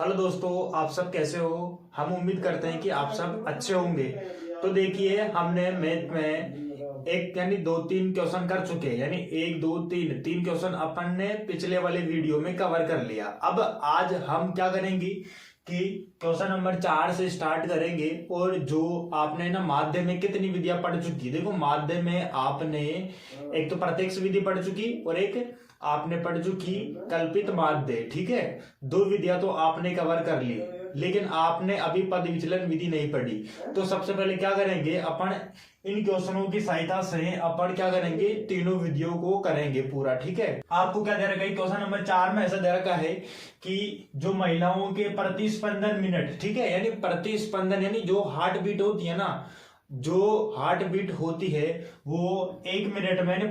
Hello दोस्तों, आप सब कैसे हो। हम उम्मीद करते हैं कि आप सब अच्छे होंगे। तो देखिए, हमने मैथ में एक यानी दो तीन क्वेश्चन कर चुके हैं, यानी एक दो तीन तीन क्वेश्चन अपन ने पिछले वाले वीडियो में कवर कर लिया। अब आज हम क्या करेंगे कि क्वेश्चन नंबर 4 से स्टार्ट करेंगे। और जो आपने ना माध्य में कितनी विधियां पढ़ चुकी, देखो माध्य में आपने एक तो प्रत्यक्ष विधि पढ़ चुकी और एक आपने पढ़ चुकी कल्पित माध्य। ठीक है, दो विधियां तो आपने कवर कर ली, लेकिन आपने अभी पद विचलन विधि नहीं पढ़ी। तो सबसे पहले क्या करेंगे अपन, इन क्वेश्चनों की सहायता से अपन क्या करेंगे, तीनों विधियों को करेंगे पूरा। ठीक है, आपको क्या दे रखा है क्वेश्चन नंबर 4 में, ऐसा दे रखा है कि जो महिलाओं के प्रतिस्पंदन मिनट, ठीक है, यानी प्रतिस्पंदन यानी जो हार्ट बीट होती है ना, जो हार्ट बीट होती है वो 1 मिनट में यानी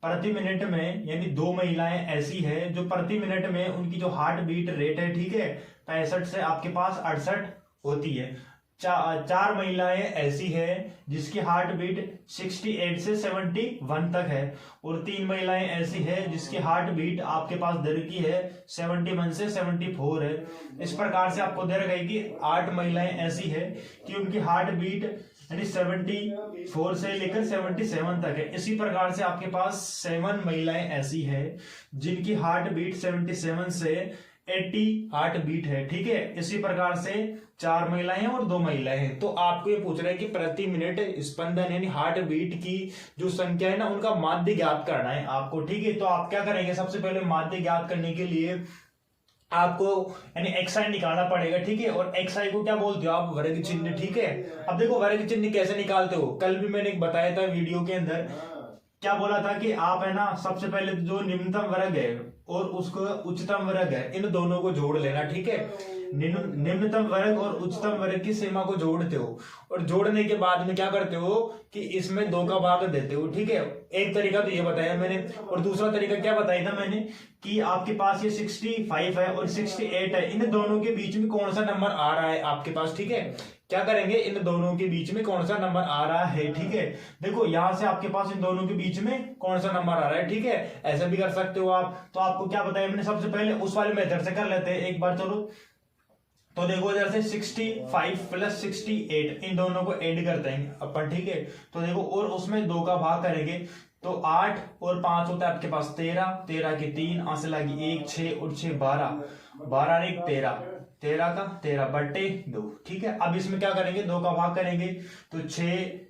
प्रति मिनट में यानी दो महिलाएं ऐसी है जो प्रति मिनट में उनकी जो हार्ट बीट रेट है, ठीक है, 65 से आपके पास 68 होती है। चार महिलाएं ऐसी है जिसकी हार्ट बीट 68 से 71 तक है, और 3 महिलाएं ऐसी है जिसकी हार्ट बीट आपके पास दर की है 71 से 74 है। इस प्रकार से आपको दे रखा है कि 8 महिलाएं ऐसी है कि उनकी हार्ट बीट यानी 74 से लेकर 77 तक है। इसी प्रकार से आपके पास 7 महिलाएं ऐसी है जिनकी हार्ट बीट 77 से 80 हार्ट बीट है। ठीक है, इसी प्रकार से 4 महिलाएं हैं और 2 महिलाएं हैं। तो आपको ये पूछ रहा है कि प्रति मिनट स्पंदन यानी हार्ट बीट की जो संख्या है ना, उनका माध्य ज्ञात करना है आपको। ठीक है, तो आप क्या करेंगे, सबसे पहले माध्य ज्ञात करने के लिए आपको यानी एक्साई निकालना पड़ेगा। ठीक है, और एक्साई को क्या बोलते हो आप, वर्ग चिन्ह। ठीक है, अब देखो वर्ग चिन्ह कैसे निकालते हो, कल भी मैंने बताया था वीडियो के अंदर। क्या बोला था कि आप है ना, सबसे पहले जो निम्नतम वर्ग है और उसको उच्चतम वर्ग है, इन दोनों को जोड़ लेना। ठीक है, निम्नतम वर्ग और उच्चतम वर्ग की सीमा को जोड़ते हो, और जोड़ने के बाद में क्या करते हो कि इसमें 2 का भाग देते हो। ठीक है, एक तरीका तो ये बताया मैंने, और दूसरा तरीका क्या बताया था मैंने कि आपके पास ये 65 है और 68 है, इन दोनों के बीच में कौन सा नंबर आ रहा है आपके पास। ठीक है, क्या करेंगे, इन दोनों के बीच में कौन सा नंबर आ रहा है। ठीक है, देखो यहां से आपके पास इन दोनों के बीच में कौन सा नंबर आ रहा है। ठीक है, ऐसा भी कर सकते हो आप। तो आपको क्या बताया मैंने, सबसे पहले उस वाले मेथड से कर लेते हैं एक बार। चलो तो देखो इधर से 65 प्लस 68 इन दोनों को ऐड कर देंगे अपन। ठीक है, तो देखो और उसमें 2 का भाग करेंगे तो 8 और 5 होता है आपके पास 13, 13 के 3 आंसर लगी 1, 6 और 6 12, 12 एक 13, 13 का 13 बटे 2। ठीक है, अब इसमें क्या करेंगे, 2 का भाग करेंगे तो 6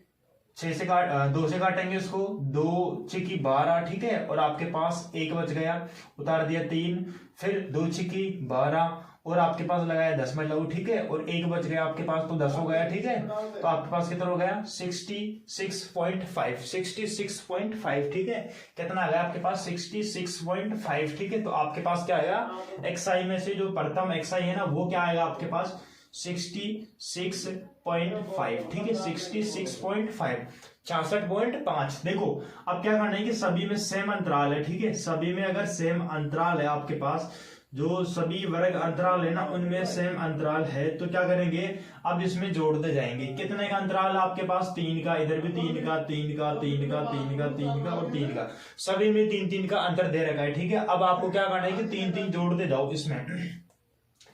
से काट 2 से काटेंगे उसको, 2 छिकी 12। ठीक है, और आपके पास 1 बच गया, उतार दिया 3, फिर 2 छिकी 12 और आपके पास लगाया 10 में लघु। ठीक है, और 1 बच गया आपके पास तो 10 हो गया। ठीक है, तो आपके पास कितना हो गया 66.5, 66.5। ठीक है, कितना आ गया आपके पास 66.5। ठीक है, तो आपके पास क्या आएगा, एक्साई में से जो प्रथम एक्साई है ना, वो क्या आएगा आपके पास 66.5। ठीक है, 66.5, 66.5। देखो अब क्या करना है कि सभी में सेम अंतराल है। ठीक है, सभी में अगर सेम अंतराल है आपके पास, जो सभी वर्ग अंतराल है ना उनमें सेम अंतराल है, तो क्या करेंगे, अब इसमें जोड़ते जाएंगे। कितने का अंतराल आपके पास, 3 का, इधर भी 3 का, 3 का, 3 का, 3 का, 3 का और 3 का, सभी में 3-3 का अंतर दे रखा है। ठीक है, अब आपको क्या करना है कि 3-3 जोड़ते जाओ इसमें।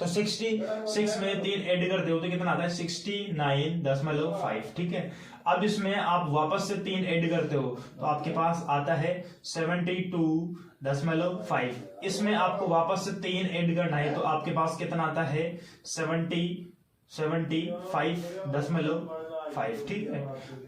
तो 66 में 3 ऐड करते हो तो कितना आता है 69.5। ठीक है, अब इसमें आप वापस से 3 ऐड करते हो तो आपके पास आता है 72.5। इसमें आपको वापस से 3 ऐड करना है तो आपके पास कितना आता है 75.5। ठीक है,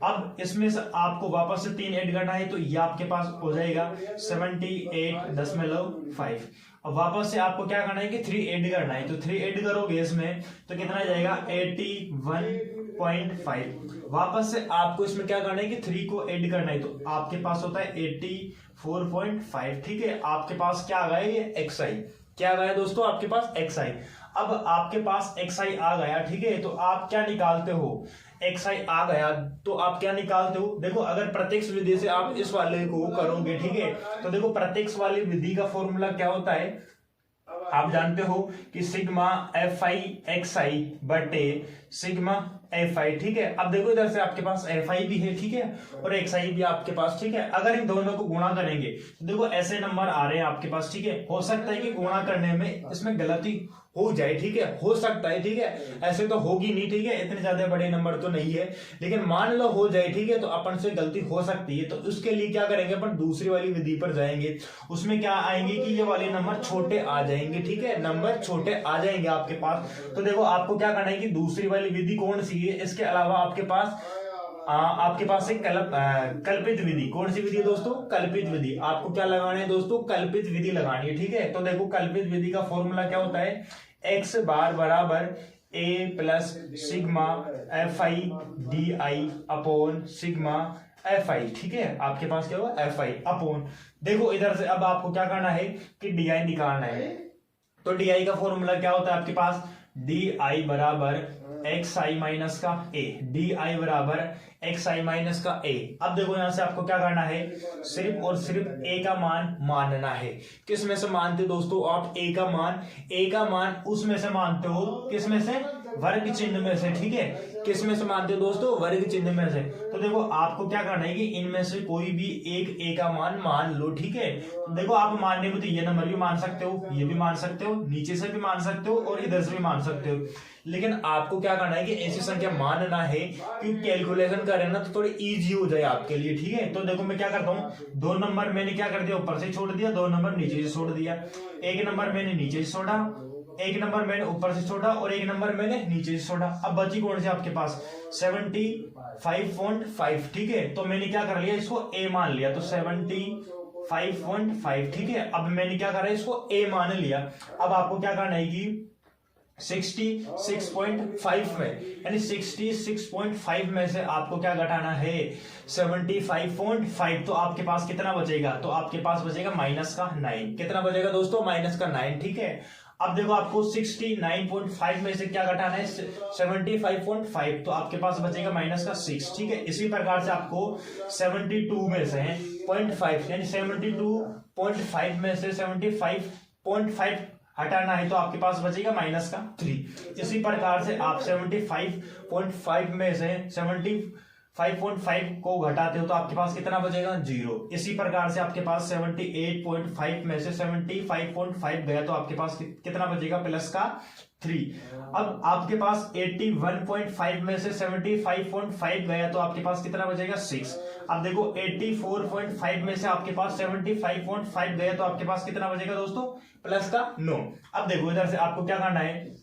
अब इसमें से आपको वापस से 3 ऐड करना है तो ये आपके पास हो जाएगा 78.5। अब वापस से आपको क्या करना है कि 3 ऐड करना है, तो 3 ऐड करोगे इसमें तो कितना आ जाएगा 81.5। वापस से आपको इसमें क्या करना है कि 3 को ऐड करना है तो आपके पास होता है 84.5। ठीक है, आपके पास क्या आ गया, ये एक्साई क्या आ गया दोस्तों, आपके पास एक्साई। अब आपके पास एक्साई आ गया। ठीक है, तो आप क्या निकालते हो, एक्साई आ गया तो आप क्या निकालते हो, देखो अगर प्रत्यक्ष विधि से आप इस वाले को करोगे, ठीक है, तो देखो प्रत्यक्ष वाली विधि का फॉर्मूला क्या होता है, आप जानते हो कि सिग्मा एफ आई एक्स आई बटे सिग्मा FI, ठीक है। अब देखो इधर से आपके पास FI भी है, ठीक है, और XI भी आपके पास, ठीक है। अगर इन दोनों को गुणा करेंगे तो देखो ऐसे नंबर आ रहे हैं आपके पास, ठीक है। हो सकता है कि गुणा करने में इसमें गलती हो जाए, ठीक है, हो सकता है, ठीक है, ऐसे तो होगी नहीं, ठीक है, इतने ज्यादा बड़े नंबर तो नहीं है, लेकिन मान लो हो जाए, ठीक है, तो अपन से गलती हो सकती है। तो उसके लिए क्या करेंगे, अपन दूसरी वाली विधि पर जाएंगे। उसमें क्या आएंगे कि ये वाले नंबर छोटे आ जाएंगे, ठीक है, नंबर छोटे आ जाएंगे आपके पास। तो देखो आपको क्या करना है कि दूसरी वाली विधि कौन सी है, इसके अलावा आपके पास एक कल्पित विधि। कौन सी विधि है दोस्तों, कल्पित विधि। आपको क्या लगाना है दोस्तों, कल्पित विधि लगानी है, ठीक है। तो देखो कल्पित विधि का फॉर्मूला क्या होता है, x बार बराबर a plus sigma FI DI upon sigma FI, ठीक है। आपके पास क्या होगा, FI अपॉन, देखो इधर से अब आपको क्या करना है कि DI निकालना है। तो DI का फॉर्मूला क्या होता है आपके पास, DI बराबर XI माइनस का A, DI बराबर XI माइनस का A। अब देखो यहां से आपको क्या करना है, सिर्फ और सिर्फ A का मान मानना है। किस में से मानते हो दोस्तों आप, A का मान उसमें से मानते हो, किस में से, वर्ग चिन्ह में से, ठीक है। किस में से मानते हो दोस्तों, वर्ग चिन्ह में से। तो देखो आपको क्या करना है कि इनमें से कोई भी एक A का मान मान लो, ठीक है। तो देखो आप मानने में तो ये नंबर भी मान सकते हो, ये भी मान सकते हो, नीचे से भी मान सकते हो और इधर से भी मान सकते हो, लेकिन आपको क्या करना है कि ऐसी संख्या मानना है कि कैलकुलेशन करें ना तो थोड़ी इजी हो जाए आपके लिए, ठीक है। तो देखो मैं क्या करता हूँ, 2 नंबर मैंने क्या कर दिया, ऊपर से छोड़ दिया, 2 नंबर नीचे से छोड़ दिया, 1 नंबर मैंने नीचे से छोड़ा, 1 नंबर मैंने ऊपर से छोड़ा और 1 नंबर मैंने नीचे से छोड़ा। अब बची कौन सी आपके पास, 75.5, ठीक है। तो मैंने क्या कर लिया, इसको A मान लिया, तो 75.5, ठीक है। अब मैंने क्या करा, इसको A मान लिया। अब आपको क्या करना है कि 66.5 में, यानी 66.5 में से आपको क्या घटाना है, 75.5। तो आपके पास कितना बचेगा, तो आपके पास बचेगा माइनस का 9। कितना बचेगा दोस्तों, माइनस का 9, ठीक है। अब देखो आपको 69.5 में से क्या घटाना है, 75.5, तो आपके पास बचेगा माइनस का 6, ठीक है। इसी प्रकार से आपको 72 में से 0.5 यानी 72.5 में से 75.5 हटाना है, तो आपके पास बचेगा माइनस का 3। इसी प्रकार से आप 75.5 में से 75.5 को घटाते हो तो आपके पास कितना बचेगा, 0। इसी प्रकार से आपके पास 78.5 में से 75.5 गया तो आपके पास कितना बचेगा, प्लस का 3। अब आपके पास 81.5 में से 75.5 गया तो आपके पास कितना बचेगा, 6। अब देखो 84.5 में से आपके पास 75.5 गया तो आपके पास कितना बचेगा दोस्तों, प्लस का 9। अब देखो इधर से आपको क्या करना है,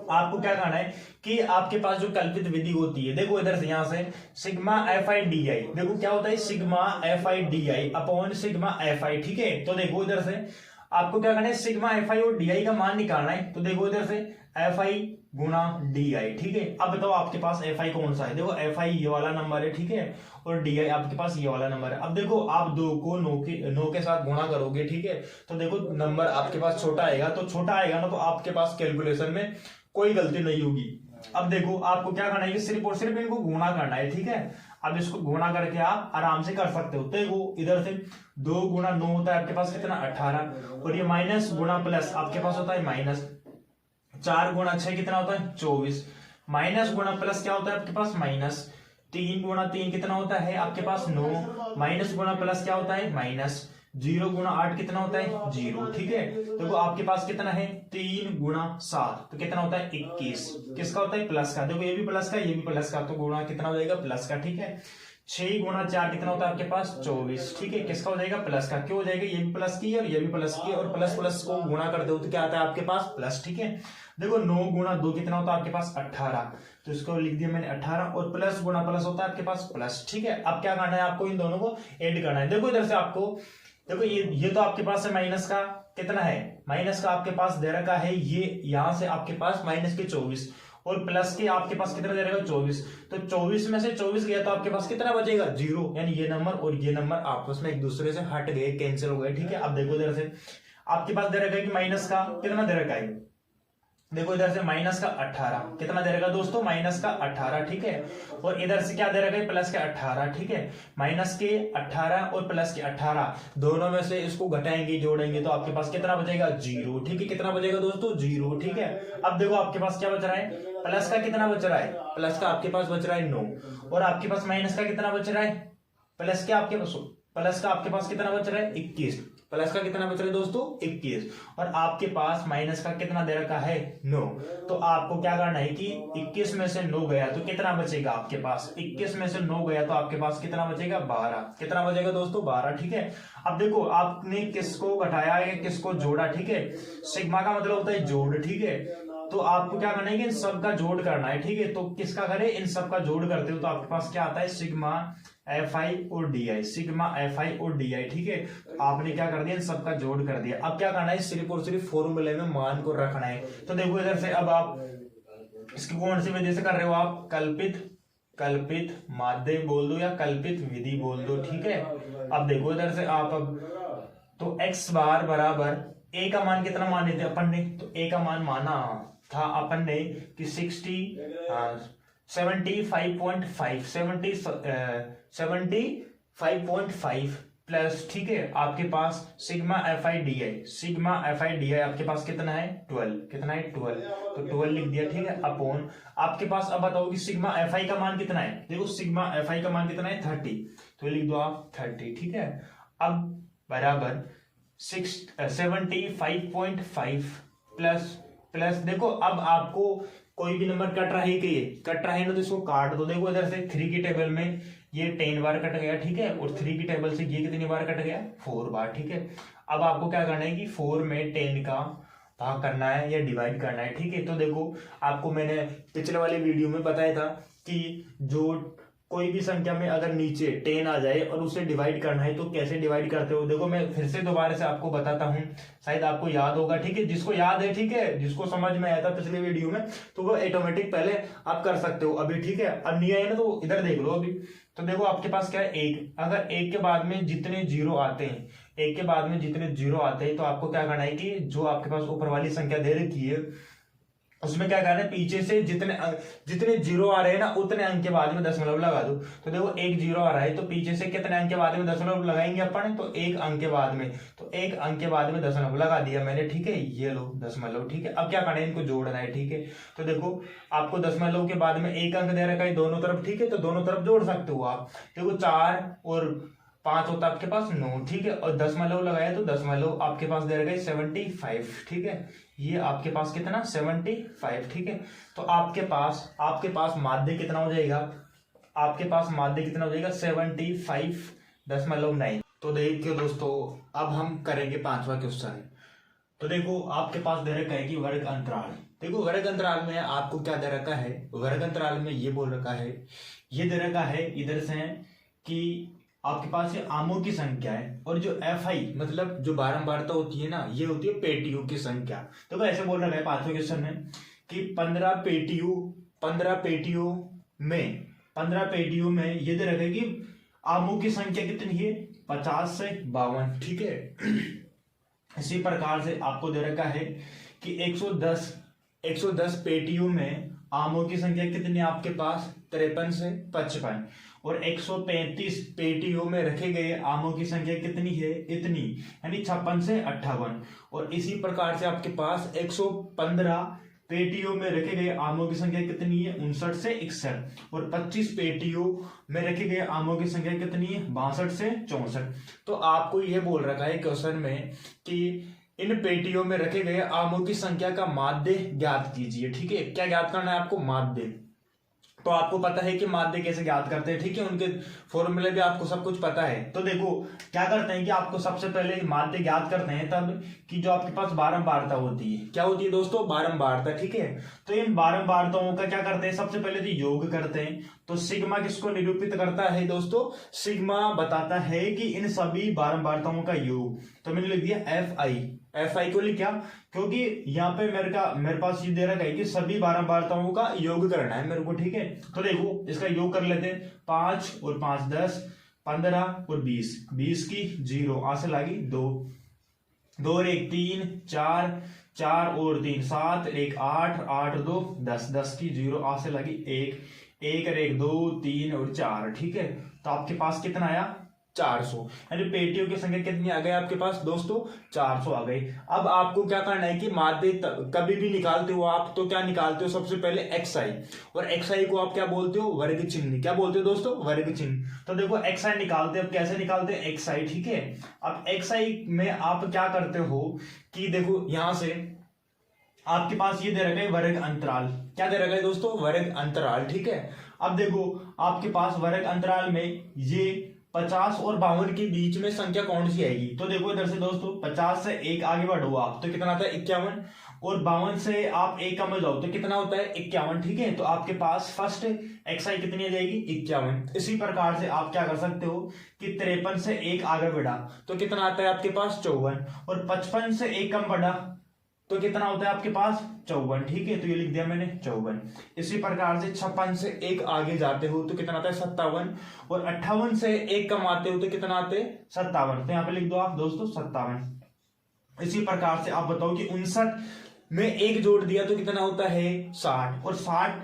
आपको क्या करना है कि आपके पास जो कल्पित विधि होती है, देखो इधर से यहां से सिग्मा FI DI, देखो क्या होता है, sigma FI DI upon sigma FI, ठीक है। तो देखो इधर से आपको क्या करना है, सिग्मा FI और DI का मान निकालना है। तो देखो इधर से FI गुणा DI, ठीक है। अब बताओ आपके पास FI कौन सा है, देखो FI ये वाला नंबर है, ठीक है, और DI आपके पास ये वाला नंबर है। अब देखो आप 2 को 9 के साथ गुणा करोगे, ठीक है, तो देखो नंबर आपके पास छोटा आएगा, तो छोटा आएगा ना तो आपके पास कैलकुलेशन में कोई गलती नहीं होगी। अब देखो आपको क्या करना है कि सिर्फ और सिर्फ इनको गुणा करना है, ठीक है। अब इसको गुणा करके आप आराम से कर सकते हो। देखो इधर से 2 गुणा 9 होता है आपके पास कितना, 18, और ये माइनस गुणा प्लस आपके पास होता है माइनस, 4 गुणा 6 कितना होता है, 24, माइनस गुणा प्लस क्या होता है आपके पास, माइनस 3 गुणा 3 कितना होता है आपके पास, 9, माइनस गुणा प्लस क्या होता है, माइनस 0 गुणा 8 कितना होता है, 0, ठीक है। देखो आपके पास कितना है, 3 गुणा 7 तो कितना होता है, 21, किसका होता है, प्लस का। देखो ये भी प्लस का, ये भी प्लस का, तो गुणा कितना हो जाएगा, प्लस का, ठीक है। 6 गुणा 4 कितना होता है आपके पास, 24, ठीक है, किसका हो जाएगा, प्लस का। क्यों हो जाएगा, ये भी प्लस की और ये भी प्लस की, और प्लस प्लस को गुणा कर दो तो क्या आता है आपके पास, प्लस, ठीक है। देखो 9 गुणा 2 कितना होता है आपके पास, 18, तो इसको लिख दिया मैंने 18, और प्लस गुणा प्लस होता है आपके पास प्लस, ठीक है। अब क्या करना है आपको, इन दोनों को ऐड करना है। देखो इधर से आपको, देखो ये तो आपके पास है माइनस का कितना है, माइनस का आपके पास दे रखा है, ये यहां से आपके पास माइनस के 24 और प्लस के आपके पास कितना दे रखा है, 24, तो 24 में से 24 गया तो आपके पास कितना बचेगा, 0, यानी ये नंबर और ये नंबर आपस में एक दूसरे से हट गए, कैंसिल हो गए, ठीक है। अब देखो इधर से आपके पास दे रखा है कि माइनस का कितना दे रखा है, देखो इधर से माइनस का 18 कितना दे रखा दोस्तों, माइनस का 18, ठीक है। और इधर से क्या दे रखा है, प्लस के 18, ठीक है। माइनस के 18 और प्लस के 18 दोनों में से इसको घटाएंगे जोड़ेंगे तो आपके पास कितना बचेगा, 0, ठीक है। कितना बचेगा दोस्तों, 0, ठीक है। अब देखो आपके पास क्या बच रहा है, प्लस का कितना बच रहा है, प्लस का आपके पास बच रहा है 9, और आपके पास माइनस का कितना बच रहा है, प्लस का आपके पास कितना बच रहा है, 21। प्लस का कितना बच रहा है दोस्तों, 21, और आपके पास माइनस का कितना दे रखा है, 9। तो आपको क्या करना है कि 21 में से 9 गया तो कितना बचेगा आपके पास, 21 में से 9 गया तो आपके पास कितना बचेगा, 12। कितना बचेगा दोस्तों, 12, ठीक है। अब देखो आपने किसको घटाया या किसको जोड़ा, ठीक है। सिग्मा का मतलब होता है जोड़, ठीक है। तो आपको क्या करना है कि इन सब का जोड़ करना है, ठीक है। तो किसका करें, इन सब का जोड़ करते हो तो आपके पास क्या आता है, सिग्मा Fi और Di, सिग्मा Fi और Di, ठीक है। तो आपने क्या कर दिया, इन सब का जोड़ कर दिया। अब क्या करना है, सिर्फ और सिर्फ फॉर्मूले में मान को रखना है। तो देखो इधर से अब आप इसकी कौन सी विधि से कर रहे हो, आप कल्पित माध्य बोल दो या कल्पित विधि बोल दो, ठीक है। अब देखो इधर से आप अब तो x बार बराबर a का मान कितना मान लेते अपन ने, तो a का मान माना था अपन ने कि 75.5 प्लस, ठीक है। आपके पास सिग्मा Fi di आपके पास कितना है, 12, कितना है, 12, तो 12 लिख दिया, ठीक है। अपॉन आपके पास अब बताओ कि सिग्मा Fi का मान कितना है, देखो सिग्मा Fi का मान कितना है, 30, तो लिख दो आप 30, ठीक है। अब बराबर 75.5 प्लस देखो अब आपको कोई भी नंबर कट रहा है कि ये कट रहा है ना, तो इसको काट दो। देखो इधर से 3 की टेबल में ये 10 बार कट गया, ठीक है। और 3 की टेबल से ये कितनी बार कट गया, 4 बार, ठीक है। अब आपको क्या करना है कि 4 में 10 का भाग करना है या डिवाइड करना है, ठीक है। तो देखो आपको मैंने पिछले वाले वीडियो में बताया था कि जो कोई भी संख्या में अगर नीचे 10 आ जाए और उसे डिवाइड करना है तो कैसे डिवाइड करते हो। देखो मैं फिर से दोबारा से आपको बताता हूं, शायद आपको याद होगा, ठीक है। जिसको याद है, ठीक है, जिसको समझ में आया था पिछले वीडियो में तो वो ऑटोमेटिक पहले आप कर सकते हो अभी, ठीक है। अब नहीं आया ना तो इधर देख लो अभी। तो देखो आपके पास क्या है, 1, अगर 1 के बाद में जितने जीरो आते हैं, 1 के बाद में जितने जीरो आते हैं तो आपको क्या करना है कि जो आपके पास ऊपर वाली संख्या दे रखी है उसमें क्या करना है, पीछे से जितने जीरो आ रहे हैं ना उतने अंक के बाद में दशमलव लगा दो। तो देखो 1 जीरो आ रहा है तो पीछे से कितने अंक के बाद में दशमलव लगाएंगे अपन, तो 1 अंक के बाद में, तो 1 अंक के बाद में दशमलव लगा दिया मैंने, ठीक है। ये लो दशमलव, ठीक है। अब क्या करना है, इनको जोड़ना है, ठीक है। तो देखो आपको दशमलव के बाद में 1 अंक दे रखा है दोनों तरफ, ठीक है। तो दोनों तरफ जोड़ सकते हो आप। देखो 4 और 5 होता है आपके पास 9, ठीक है। और दशमलव लगाया तो दशमलव आपके पास दे रखा है 75, ठीक है। ये आपके पास कितना, 75, ठीक है। तो आपके पास माध्य कितना हो जाएगा, आपके पास माध्य कितना हो जाएगा, 75.9। तो देखिए दोस्तों अब हम करेंगे 5वां क्वेश्चन। तो देखो आपके पास दे रखा है कि वर्ग अंतराल। देखो वर्ग अंतराल में आपको क्या दे रखा है, वर्ग अंतराल में ये बोल रखा है, ये दे रखा है इधर से कि आपके पास ये आमों की संख्या है और जो Fi मतलब जो बारंबारता होती है ना, ये होती है पेटियों की संख्या। तो ऐसे बोल रखा है 5वें क्वेश्चन में कि 15 पेटियों में ये दे रखा है कि आमों की संख्या कितनी है, 50 से 52, ठीक है। इसी प्रकार से आपको दे रखा है कि 110 पेटियों में आमों की संख्या कितनी है आपके पास, 53 से 55, और 135 पेटियों में रखे गए आमों की संख्या कितनी है, इतनी, यानी 56 से 58। और इसी प्रकार से आपके पास 115 पेटियों में रखे गए आमों की संख्या कितनी है, 59 से 61, और 25 पेटियों में रखे गए आमों की संख्या कितनी है, 62 से 64। तो आपको यह बोल रखा है क्वेश्चन में कि इन पेटियों में रखे गए आमों की संख्या का माध्य ज्ञात कीजिए, ठीक है। क्या ज्ञात करना है आपको, माध्य। तो आपको पता है कि माध्य कैसे ज्ञात करते हैं, ठीक है। उनके फॉर्मूले भी आपको सब कुछ पता है। तो देखो क्या करते हैं कि आपको सबसे पहले माध्य ज्ञात करते हैं तब कि जो आपके पास बारंबारता होती है, क्या होती है दोस्तों, बारंबारता, ठीक है। तो इन बारंबारताओं का क्या करते हैं, सबसे पहले तो योग करते हैं। तो सिग्मा किसको निरूपित करता है दोस्तों, सिग्मा बताता है कि इन सभी बारंबारताओं का योग। तो मैंने लिख दिया Fi को लिखा क्योंकि यहाँ पे मेरे पास ये दे रखा है कि सभी बारंबारताओं का योग करना है मेरे को, ठीक है। तो देखो इसका योग कर लेते हैं, 5 और 5 10, 15 और 20 की 0 आंसर लगी 2 और 1 3, 4 4 और 3 7, 1 8, 8 2 10, 10 की 0 आ से लगी 1, 1 और 1 2 3 और 4, ठीक है। तो आपके पास कितना आया 400, यानी पेटियों की संख्या कितनी आ गई आपके पास दोस्तों 400 आ गई। अब आपको क्या करना है कि माध्य कभी भी निकालते हो आप तो क्या निकालते हो, सबसे पहले xi, और xi को आप क्या बोलते हो वर्ग चिन्ह, क्या बोलते हो दोस्तों वर्ग चिन्ह। तो देखो xi निकालते हैं, अब कैसे निकालते हैं xi, ठीक है। अब xi में आप क्या करते हो कि देखो यहां से आपके पास ये दे रखा है वर्ग अंतराल, क्या दे रखा है दोस्तों वर्ग अंतराल, ठीक है। अब देखो आपके पास वर्ग अंतराल में ये 50 और 52 के बीच में संख्या कौन सी आएगी, तो देखो इधर से दोस्तों 50 से 1 आगे बढ़ो आप तो कितना आता है 51, और 52 से आप 1 कम हो जाओ तो कितना होता है 51, ठीक है। तो आपके पास फर्स्ट xi कितनी आ जाएगी 51। इसी प्रकार से आप क्या कर सकते हो कि 53 से 1 आगे बढ़ा तो कितना आता है आपके पास 54, और 55 से 1 कम बढ़ा तो कितना होता है आपके पास 54, ठीक है। तो ये लिख दिया मैंने 54। इसी प्रकार से 56 से 1 आगे जाते हो तो कितना आता है 57, और 58 से 1 कम आते हो तो कितना आते हैं 57, तो यहाँ पे लिख दो आप दोस्तों 57। इसी प्रकार से आप बताओ कि 59 में 1 जोड़ दिया तो कितना होता है 60, और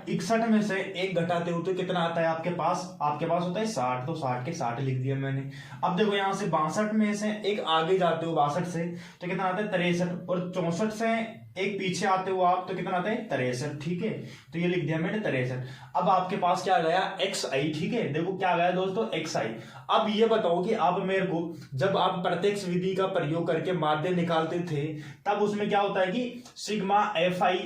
61 में से 1 घटाते हो तो कितना आता है आपके पास होता है 60, तो 60 के 60 लिख दिया मैंने। अब देखो यहाँ से 62 में से 1 आगे जाते हो 62 से तो कितना आता है 63, और 64 से 1 पीछे आते हो आप तो कितना आता है 63, ठीक है। तो ये लिख दिया मैंने 63। अब आपके पास क्या गया xi, ठीक है। देखो क्या गया दोस्तों xi। अब ये बताओ कि आप मेरे को जब आप प्रत्यक्ष विधि का प्रयोग करके माध्य निकालते थे तब उसमें क्या होता है कि सिग्मा fi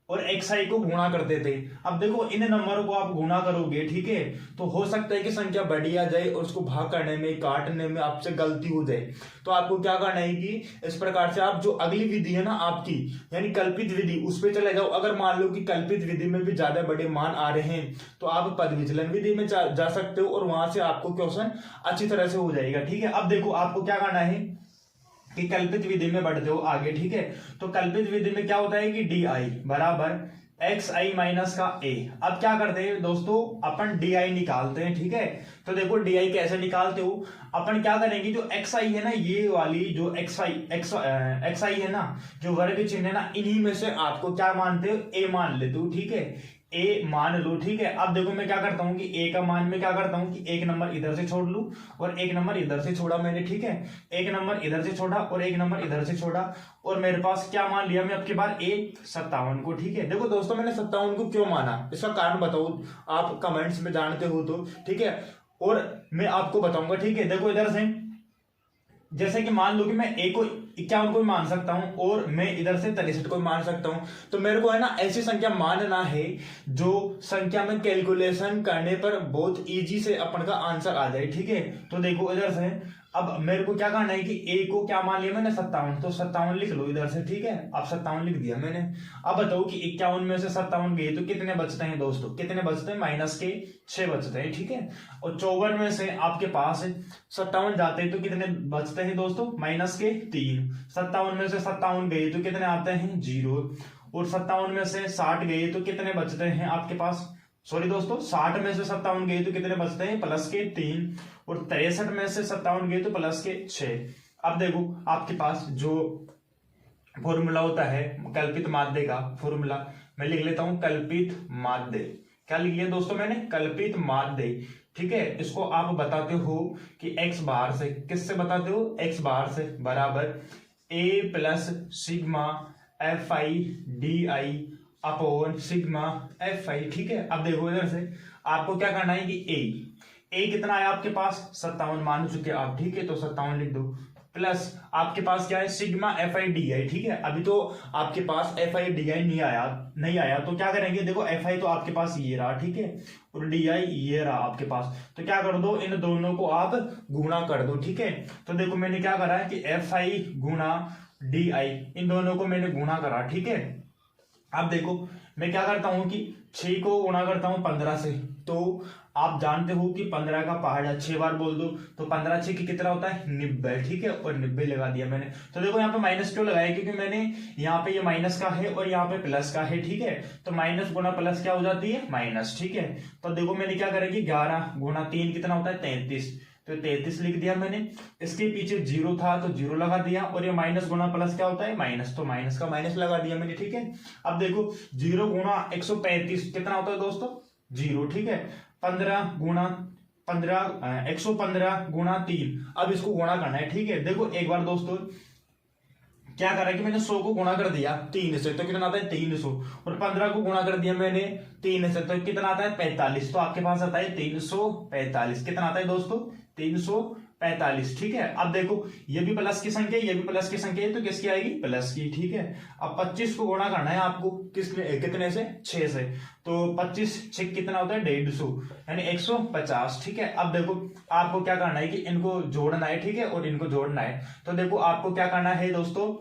और xi को गुणा करते थे। अब देखो इन नंबरों को आप गुणा करोगे, ठीक है, तो हो सकता है कि संख्या बड़ी आ जाए और उसको भाग करने में काटने में आपसे गलती हो जाए। तो आपको क्या करना है कि इस प्रकार से आप जो अगली विधि है ना आपकी यानी कल्पित विधि उस पर चले जाओ। अगर मान लो कि कल्पित विधि में भी ज्यादा बड़े मान आ रहे हैं तो आप पद विचलन विधि में जा सकते हो और वहां से आपको क्वेश्चन अच्छी तरह से हो जाएगा, ठीक है। अब देखो आपको क्या करना है कि कल्पित विधि में बढ़ते हो आगे, ठीक है। तो कल्पित विधि में क्या होता है कि डी आई बराबर xi माइनस का a। अब क्या करते हैं दोस्तों अपन डी आई निकालते हैं, ठीक है। तो देखो डी आई कैसे निकालते हो, अपन क्या करेंगे जो xi है ना ये वाली जो xi है ना जो वर्ग चिन्ह है ना इन्हीं में से आपको क्या मानते हो a मान लेते हो, ठीक है। a मान लो, ठीक है। अब देखो मैं क्या करता हूं कि a का मान में क्या करता हूं कि 1 नंबर इधर से छोड़ लूं और 1 नंबर इधर से छोड़ा मैंने, ठीक है। 1 नंबर इधर से छोड़ा और 1 नंबर इधर से छोड़ा और मेरे पास क्या मान लिया मैं आपके बार 57 को, ठीक है। देखो दोस्तों मैंने 57 को क्यों माना इसका कारण बताओ आप कमेंट्स में जानते हो तो, ठीक है, और मैं आपको बताऊंगा, ठीक है। देखो इधर से जैसे कि मान लो कि मैं a को 51 को भी मान सकता हूं और मैं इधर से 63 को भी मान सकता हूं, तो मेरे को है ना ऐसी संख्या मानना है जो संख्या में कैलकुलेशन करने पर बहुत इजी से अपन का आंसर आ जाए, ठीक है। तो देखो इधर से अब मेरे को क्या करना है कि a को क्या मान लिया मैंने 57, तो 57 लिख लो इधर से, ठीक है। अब 57 लिख दिया मैंने। अब बताओ कि 51 में से 57 गए तो कितने बचते हैं दोस्तों, कितने बचते हैं माइनस के 6 बचते हैं, ठीक है। और 54 में से आपके पास 57 जाते हैं तो कितने बचते हैं दोस्तों माइनस के 3। 57 में से 57 गए तो कितने आते हैं 0, और 57 में से 60 गए तो कितने बचते हैं आपके पास, सॉरी दोस्तों 60 में से 57 गए तो कितने बचते हैं प्लस के 3, और 63 में से 57 गए तो प्लस के 6। अब देखो आपके पास जो फॉर्मूला होता है कल्पित माध्य का फॉर्मूला मैं लिख लेता हूं, कल्पित माध्य क्या लिख लिया दोस्तों मैंने कल्पित माध्य, ठीक है। इसको आप बताते हो कि x बार से, किससे बताते हो x बार से बराबर a plus sigma fi di upon sigma fi, ठीक है। अब देखो इधर से आपको क्या करना है कि a कितना है आपके पास 57 मान चुके आप, ठीक है, तो 57 लिख दो, प्लस आपके पास क्या है सिग्मा fi di, ठीक है। अभी तो आपके पास fi di नहीं आया तो क्या करेंगे, देखो fi तो आपके पास ये रहा, ठीक है, और di ये रहा आपके पास, तो क्या कर दो इन दोनों को आप गुणा कर दो, ठीक है। तो देखो मैंने क्या करा है कि fi गुणा di इन दोनों को मैंने गुणा करा, ठीक है। अब देखो मैं क्या करता हूं कि 6 को गुणा करता हूं 15 से, तो आप जानते हो कि 15 का पहाड़ा 6 बार बोल दो तो 15 6 की कितना होता है 90, ठीक है, और 90 लगा दिया मैंने। तो देखो यहाँ पे माइनस क्यों लगाया, क्योंकि मैंने यहाँ पे ये माइनस का है और यहाँ पे प्लस का है, ठीक है। तो माइनस गुना प्लस क्या हो जाती है माइनस, ठीक है। तो देखो मैंने क्या करेगी 11 गुना 3 कितना होता है 33, तो 33 लिख दिया मैंने। इसके पीछे 0 था तो 0 लगा दिया, और ये माइनस गुना प्लस क्या होता है माइनस, तो माइनस का माइनस लगा दिया मैंने, ठीक है। अब देखो 0 गुना 135 कितना होता है दोस्तों 0, ठीक है। 15 गुना 115 गुना 3, अब इसको गुणा करना है, ठीक है। देखो एक बार दोस्तों क्या करा कि मैंने 100 को गुणा कर दिया 3 से, तो कितना आता है 300, और 15 को गुणा कर दिया मैंने 3 से, तो कितना आता है 45, तो आपके पास आता है 345। कितना आता है दोस्तों 345, ठीक है। अब देखो ये भी प्लस की संख्या है, ये भी प्लस की संख्या है, तो किसकी आएगी प्लस की, ठीक है। अब 25 को गुणा करना है आपको कितने से 6 से, तो 25 6 कितना होता है 150, यानी 150, ठीक है। अब देखो आपको क्या करना है कि इनको जोड़ना है, ठीक है, और इनको जोड़ना है। तो देखो आपको क्या करना है दोस्तों,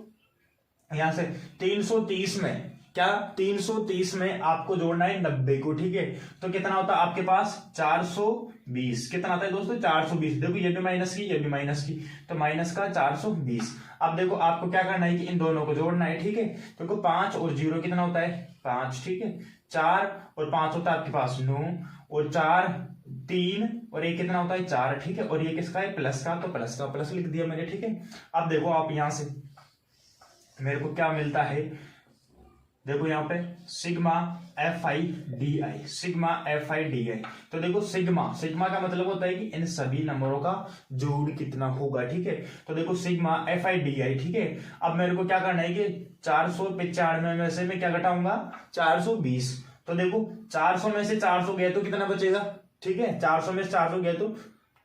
यहां से 330 में क्या 330 में आपको जोड़ना है 90 को, ठीक है। तो कितना होता है आपके पास 420, कितना आता है दोस्तों 420। देखो ये भी माइनस की, ये भी माइनस की, तो माइनस का 420। अब देखो आपको क्या करना है कि इन दोनों को जोड़ना है, ठीक है। तो देखो 5 और 0 कितना होता है 5, ठीक है। 4 और 5 होता है आपके पास 9, और 4 3 और 1 कितना होता है 4, ठीक है। और ये किसका है प्लस का, तो प्लस का प्लस लिख दिया मैंने, ठीक है। अब देखो आप यहां से मेरे को क्या मिलता है, देखो यहाँ पे सिग्मा FI/DI, सिग्मा FI/DI। तो देखो सिग्मा का मतलब होता है कि इन सभी नंबरों का जोड़ कितना होगा, ठीक है। तो देखो सिग्मा FI/DI, ठीक है। अब मेरे को क्या करना है कि 495 में से मैं क्या घटाऊंगा 420। तो देखो 400 में से 400 गया तो कितना बचेगा, ठीक है। 400 में से 400 गया तो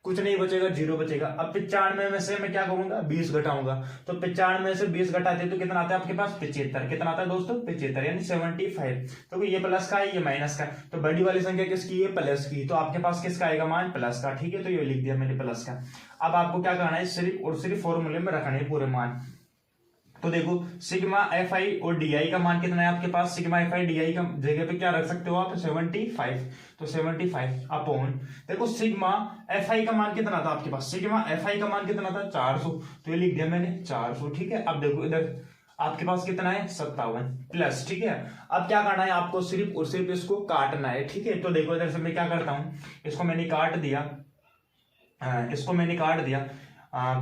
कुछ नहीं बचेगा, 0 बचेगा। अब 95 में से मैं क्या करूंगा 20 घटाऊंगा, तो 95 में से 20 घटाते तो कितना आता है आपके पास 75, कितना आता है दोस्तों 75, यानी 75। तो ये प्लस का है ये माइनस का, तो बड़ी वाली संख्या किसकी है प्लस की, तो आपके पास किसका आएगा मान प्लस का, ठीक है। तो ये लिख दिया मैंने प्लस का। अब आपको क्या करना है सिर्फ और सिर्फ फॉर्मूले में रखना है पूरे मान। तो देखो सिग्मा FI और DI का मान कितना है आपके पास, सिग्मा FI DI का जगह पे क्या रख सकते हो आप 75, तो 75 अपॉन देखो सिग्मा FI का मान कितना था आपके पास, सिग्मा FI का मान कितना था 400, तो ये लिख दिया मैंने 400, ठीक है। अब देखो इधर आपके पास कितना है 57 प्लस, ठीक है। अब क्या करना है आपको सिर्फ और सिर्फ इसको काटना है, ठीक है। तो देखो इधर से मैं क्या करता हूं, इसको मैंने काट दिया,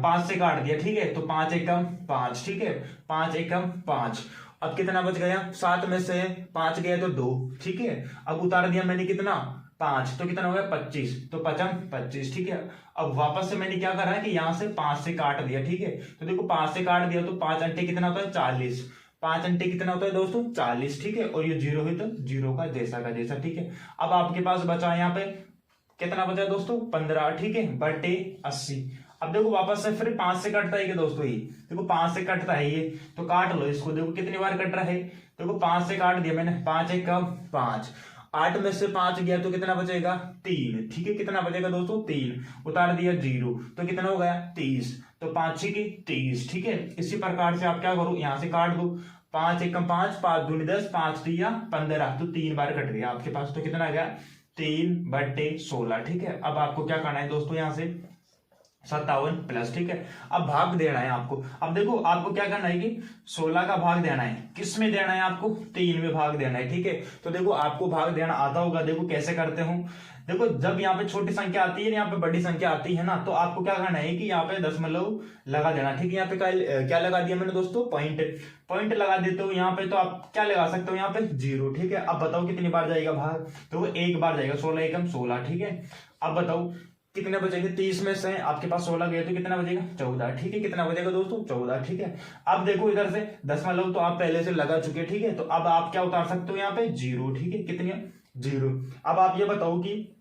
5 से काट दिया, ठीक है। तो 5 एकम 5, ठीक है, 5 एकम 5। अब कितना बच गया 7 में से 5 गया तो 2, ठीक है। अब उतार दिया मैंने कितना 5, तो कितना हो गया 25, तो 5 25, ठीक है। अब वापस से मैंने क्या करा है कि यहां से 5 से काट दिया, ठीक है। तो देखो 5 से काट दिया तो 5 अंटे कितना होता है 40, 5 अंटे कितना होता है दोस्तों 40, ठीक है। और ये 0 है तो 0 का जैसा, ठीक है। अब आपके पास बचा यहाँ पे कितना बचा दोस्तों 15, ठीक है, बटे 80। अब देखो वापस से फिर 5 से कटता है कि दोस्तों ये देखो 5 से कटता है ये, तो काट लो इसको, देखो कितनी बार कट रहा है, देखो 5 से काट दिया मैंने, 5 एकम 5, 8 में से 5 गया तो कितना बचेगा 3, ठीक है। कितना बचेगा दोस्तों 3, उतार दिया 0 तो कितना हो गया 30, तो 5 6 30, ठीक है। इसी प्रकार से आप क्या करो यहाँ से काट दो, 5 एकम 5, 5 दूनी 10, 5 3 15, तो 3 बार कट गया आपके पास, तो कितना आ गया 3/16, ठीक है। अब आपको क्या करना है दोस्तों यहाँ से 57 प्लस, ठीक है। अब भाग देना है आपको, अब देखो आपको क्या करना है कि 16 का भाग देना है, किस में देना है आपको 3 में भाग देना है, ठीक है। तो देखो आपको भाग देना आता होगा, देखो कैसे करते हो, देखो जब यहाँ पे छोटी संख्या आती है यहाँ पे बड़ी संख्या आती है ना, तो आपको क्या करना है कि यहाँ पे दशमलव लगा देना, ठीक है। यहाँ पे क्या लगा दिया मैंने दोस्तों पॉइंट लगा देते हो यहाँ पे, तो आप क्या लगा सकते हो यहाँ पे 0, ठीक है। अब बताओ कितनी बार जाएगा भाग, तो वो 1 बार जाएगा, 16 एकम 16, ठीक है। अब बताओ कितने बचेंगे, 30 में से आपके पास 16 गए तो कितना बचेगा 14, ठीक है। कितना बचेगा दोस्तों 14, ठीक है। अब देखो इधर से दशमलव तो आप पहले से लगा चुके, ठीक है। तो अब आप क्या उतार सकते हो यहाँ पे 0, ठीक है, कितनी 0। अब आप ये बताओ कि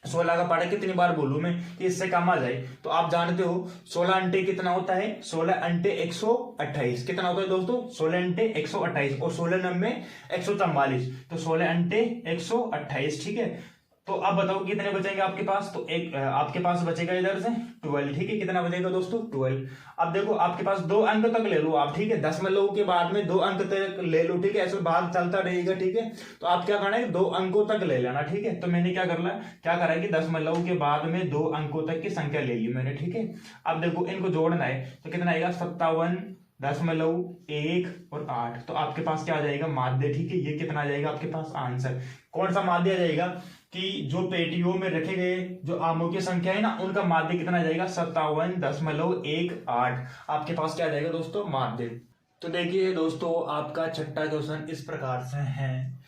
16 का पारा कितनी बार बोलूं मैं कि इससे कम आ जाए, तो आप जानते हो 16 अंटे कितना होता है, 16 अंटे 128, कितना होता है दोस्तों 16 अंटे 128, और 16 नंबे 144, तो 16 अंटे 128, ठीक है। तो अब बताओ कितने बचेंगे आपके पास, तो एक आपके पास बचेगा इधर से 12, ठीक है। कितना बचेगा दोस्तों 12। अब देखो आपके पास 2 अंक तक ले लो आप, ठीक है, दशमलव के बाद में 2 अंक तक ले लो, ठीक है, ऐसे भाग चलता रहेगा, ठीक है। तो आप क्या करना है 2 अंकों तक ले लेना, ठीक है। तो मैंने क्या करा है कि दशमलव के बाद में 2 अंकों तक की संख्या ले ली मैंने, ठीक है। अब देखो इनको जोड़ना है तो कितना आएगा 57.1 और 8, तो आपके पास क्या आ जाएगा माध्य, ठीक है। ये कितना आ जाएगा आपके पास आंसर, कौन सा माध्य आ जाएगा, कि जो पेटियों में रखे गए जो आमों की संख्या है ना, उनका माध्य कितना जाएगा 57.18। आपके पास क्या जाएगा दोस्तों, माध्य। तो देखिए दोस्तों, आपका छठा क्वेश्चन इस प्रकार से है।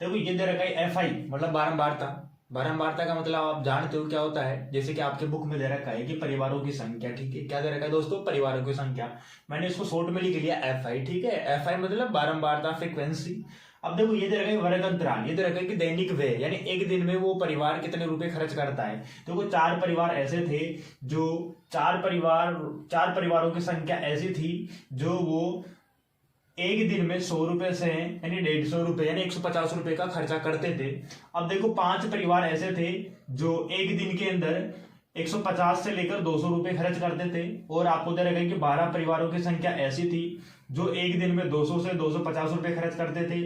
देखो ये दे रखा है FI मतलब बारंबारता। बारंबारता का मतलब आप जानते हो क्या होता है, जैसे कि आपके बुक में दे रखा है कि परिवारों की संख्या, ठीक है। क्या दे रखा है दोस्तों, परिवारों की संख्या। मैंने इसको शॉर्ट में लिख लिया FI, ठीक है। FI मतलब बारंबारता, फ्रीक्वेंसी। अब देखो ये दे रखा है वर्ग अंतराल, ये दे रखा है कि दैनिक व्यय, यानी एक दिन में वो परिवार कितने रुपए खर्च करता है। देखो चार परिवार ऐसे थे, जो चार परिवारों की संख्या ऐसी थी जो वो एक दिन में 100 रुपए से यानी 150 रुपए यानी 150 रुपए का खर्चा करते थे। अब देखो 5 परिवार ऐसे थे जो एक दिन के अंदर 150 से लेकर 200 रुपए खर्च करते थे। और आपको दे रखा है कि 12 परिवारों की संख्या ऐसी थी जो एक दिन में 200 से 250 रुपए खर्च करते थे।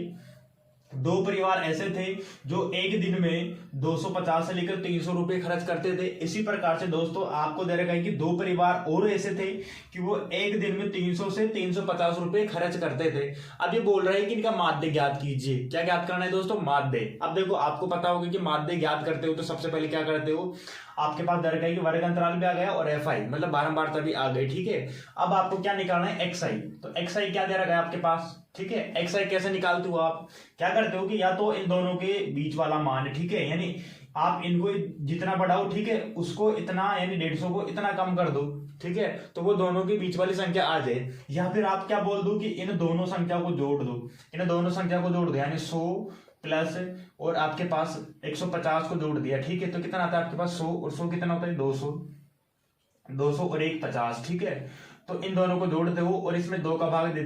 2 परिवार ऐसे थे जो एक दिन में 250 से लेकर 300 रुपए खर्च करते थे। इसी प्रकार से दोस्तों आपको दे रखा है कि 2 परिवार और ऐसे थे कि वो एक दिन में 300 से 350 रुपए खर्च करते थे। अब ये बोल रहा है कि इनका माध्य ज्ञात कीजिए। क्या ज्ञात करना है दोस्तों, माध्य। अब देखो आपको पता होगा कि माध्य ज्ञात करते हो तो सबसे पहले क्या करते हो, आपके पास दे रखा है कि वर्ग अंतराल भी आ गया और FI मतलब बारंबारता भी आ गई, ठीक है। अब आपको क्या निकालना है, XI। तो XI क्या दे रखा है आपके पास, ठीक है। XI कैसे निकालते हो, आप क्या करते हो कि या तो इन दोनों के बीच वाला मान, ठीक है, यानी आप इनको जितना बढ़ाओ, ठीक है, उसको इतना यानी 150 को इतना कम कर दो, ठीक है, तो वो दोनों के बीच वाली संख्या आ जाए। या फिर आप क्या बोल दो कि इन दोनों संख्या को जोड़ दो, इन दोनों संख्या को जोड़ दो, यानी 100 प्लस और आपके पास 150 को जोड़ दिया, ठीक है। तो कितना आता है आपके पास 100 और 100 कितना होता है 200, 200 और 1 50, ठीक है। तो इन दोनों को जोड़ते हो और इसमें 2 का भाग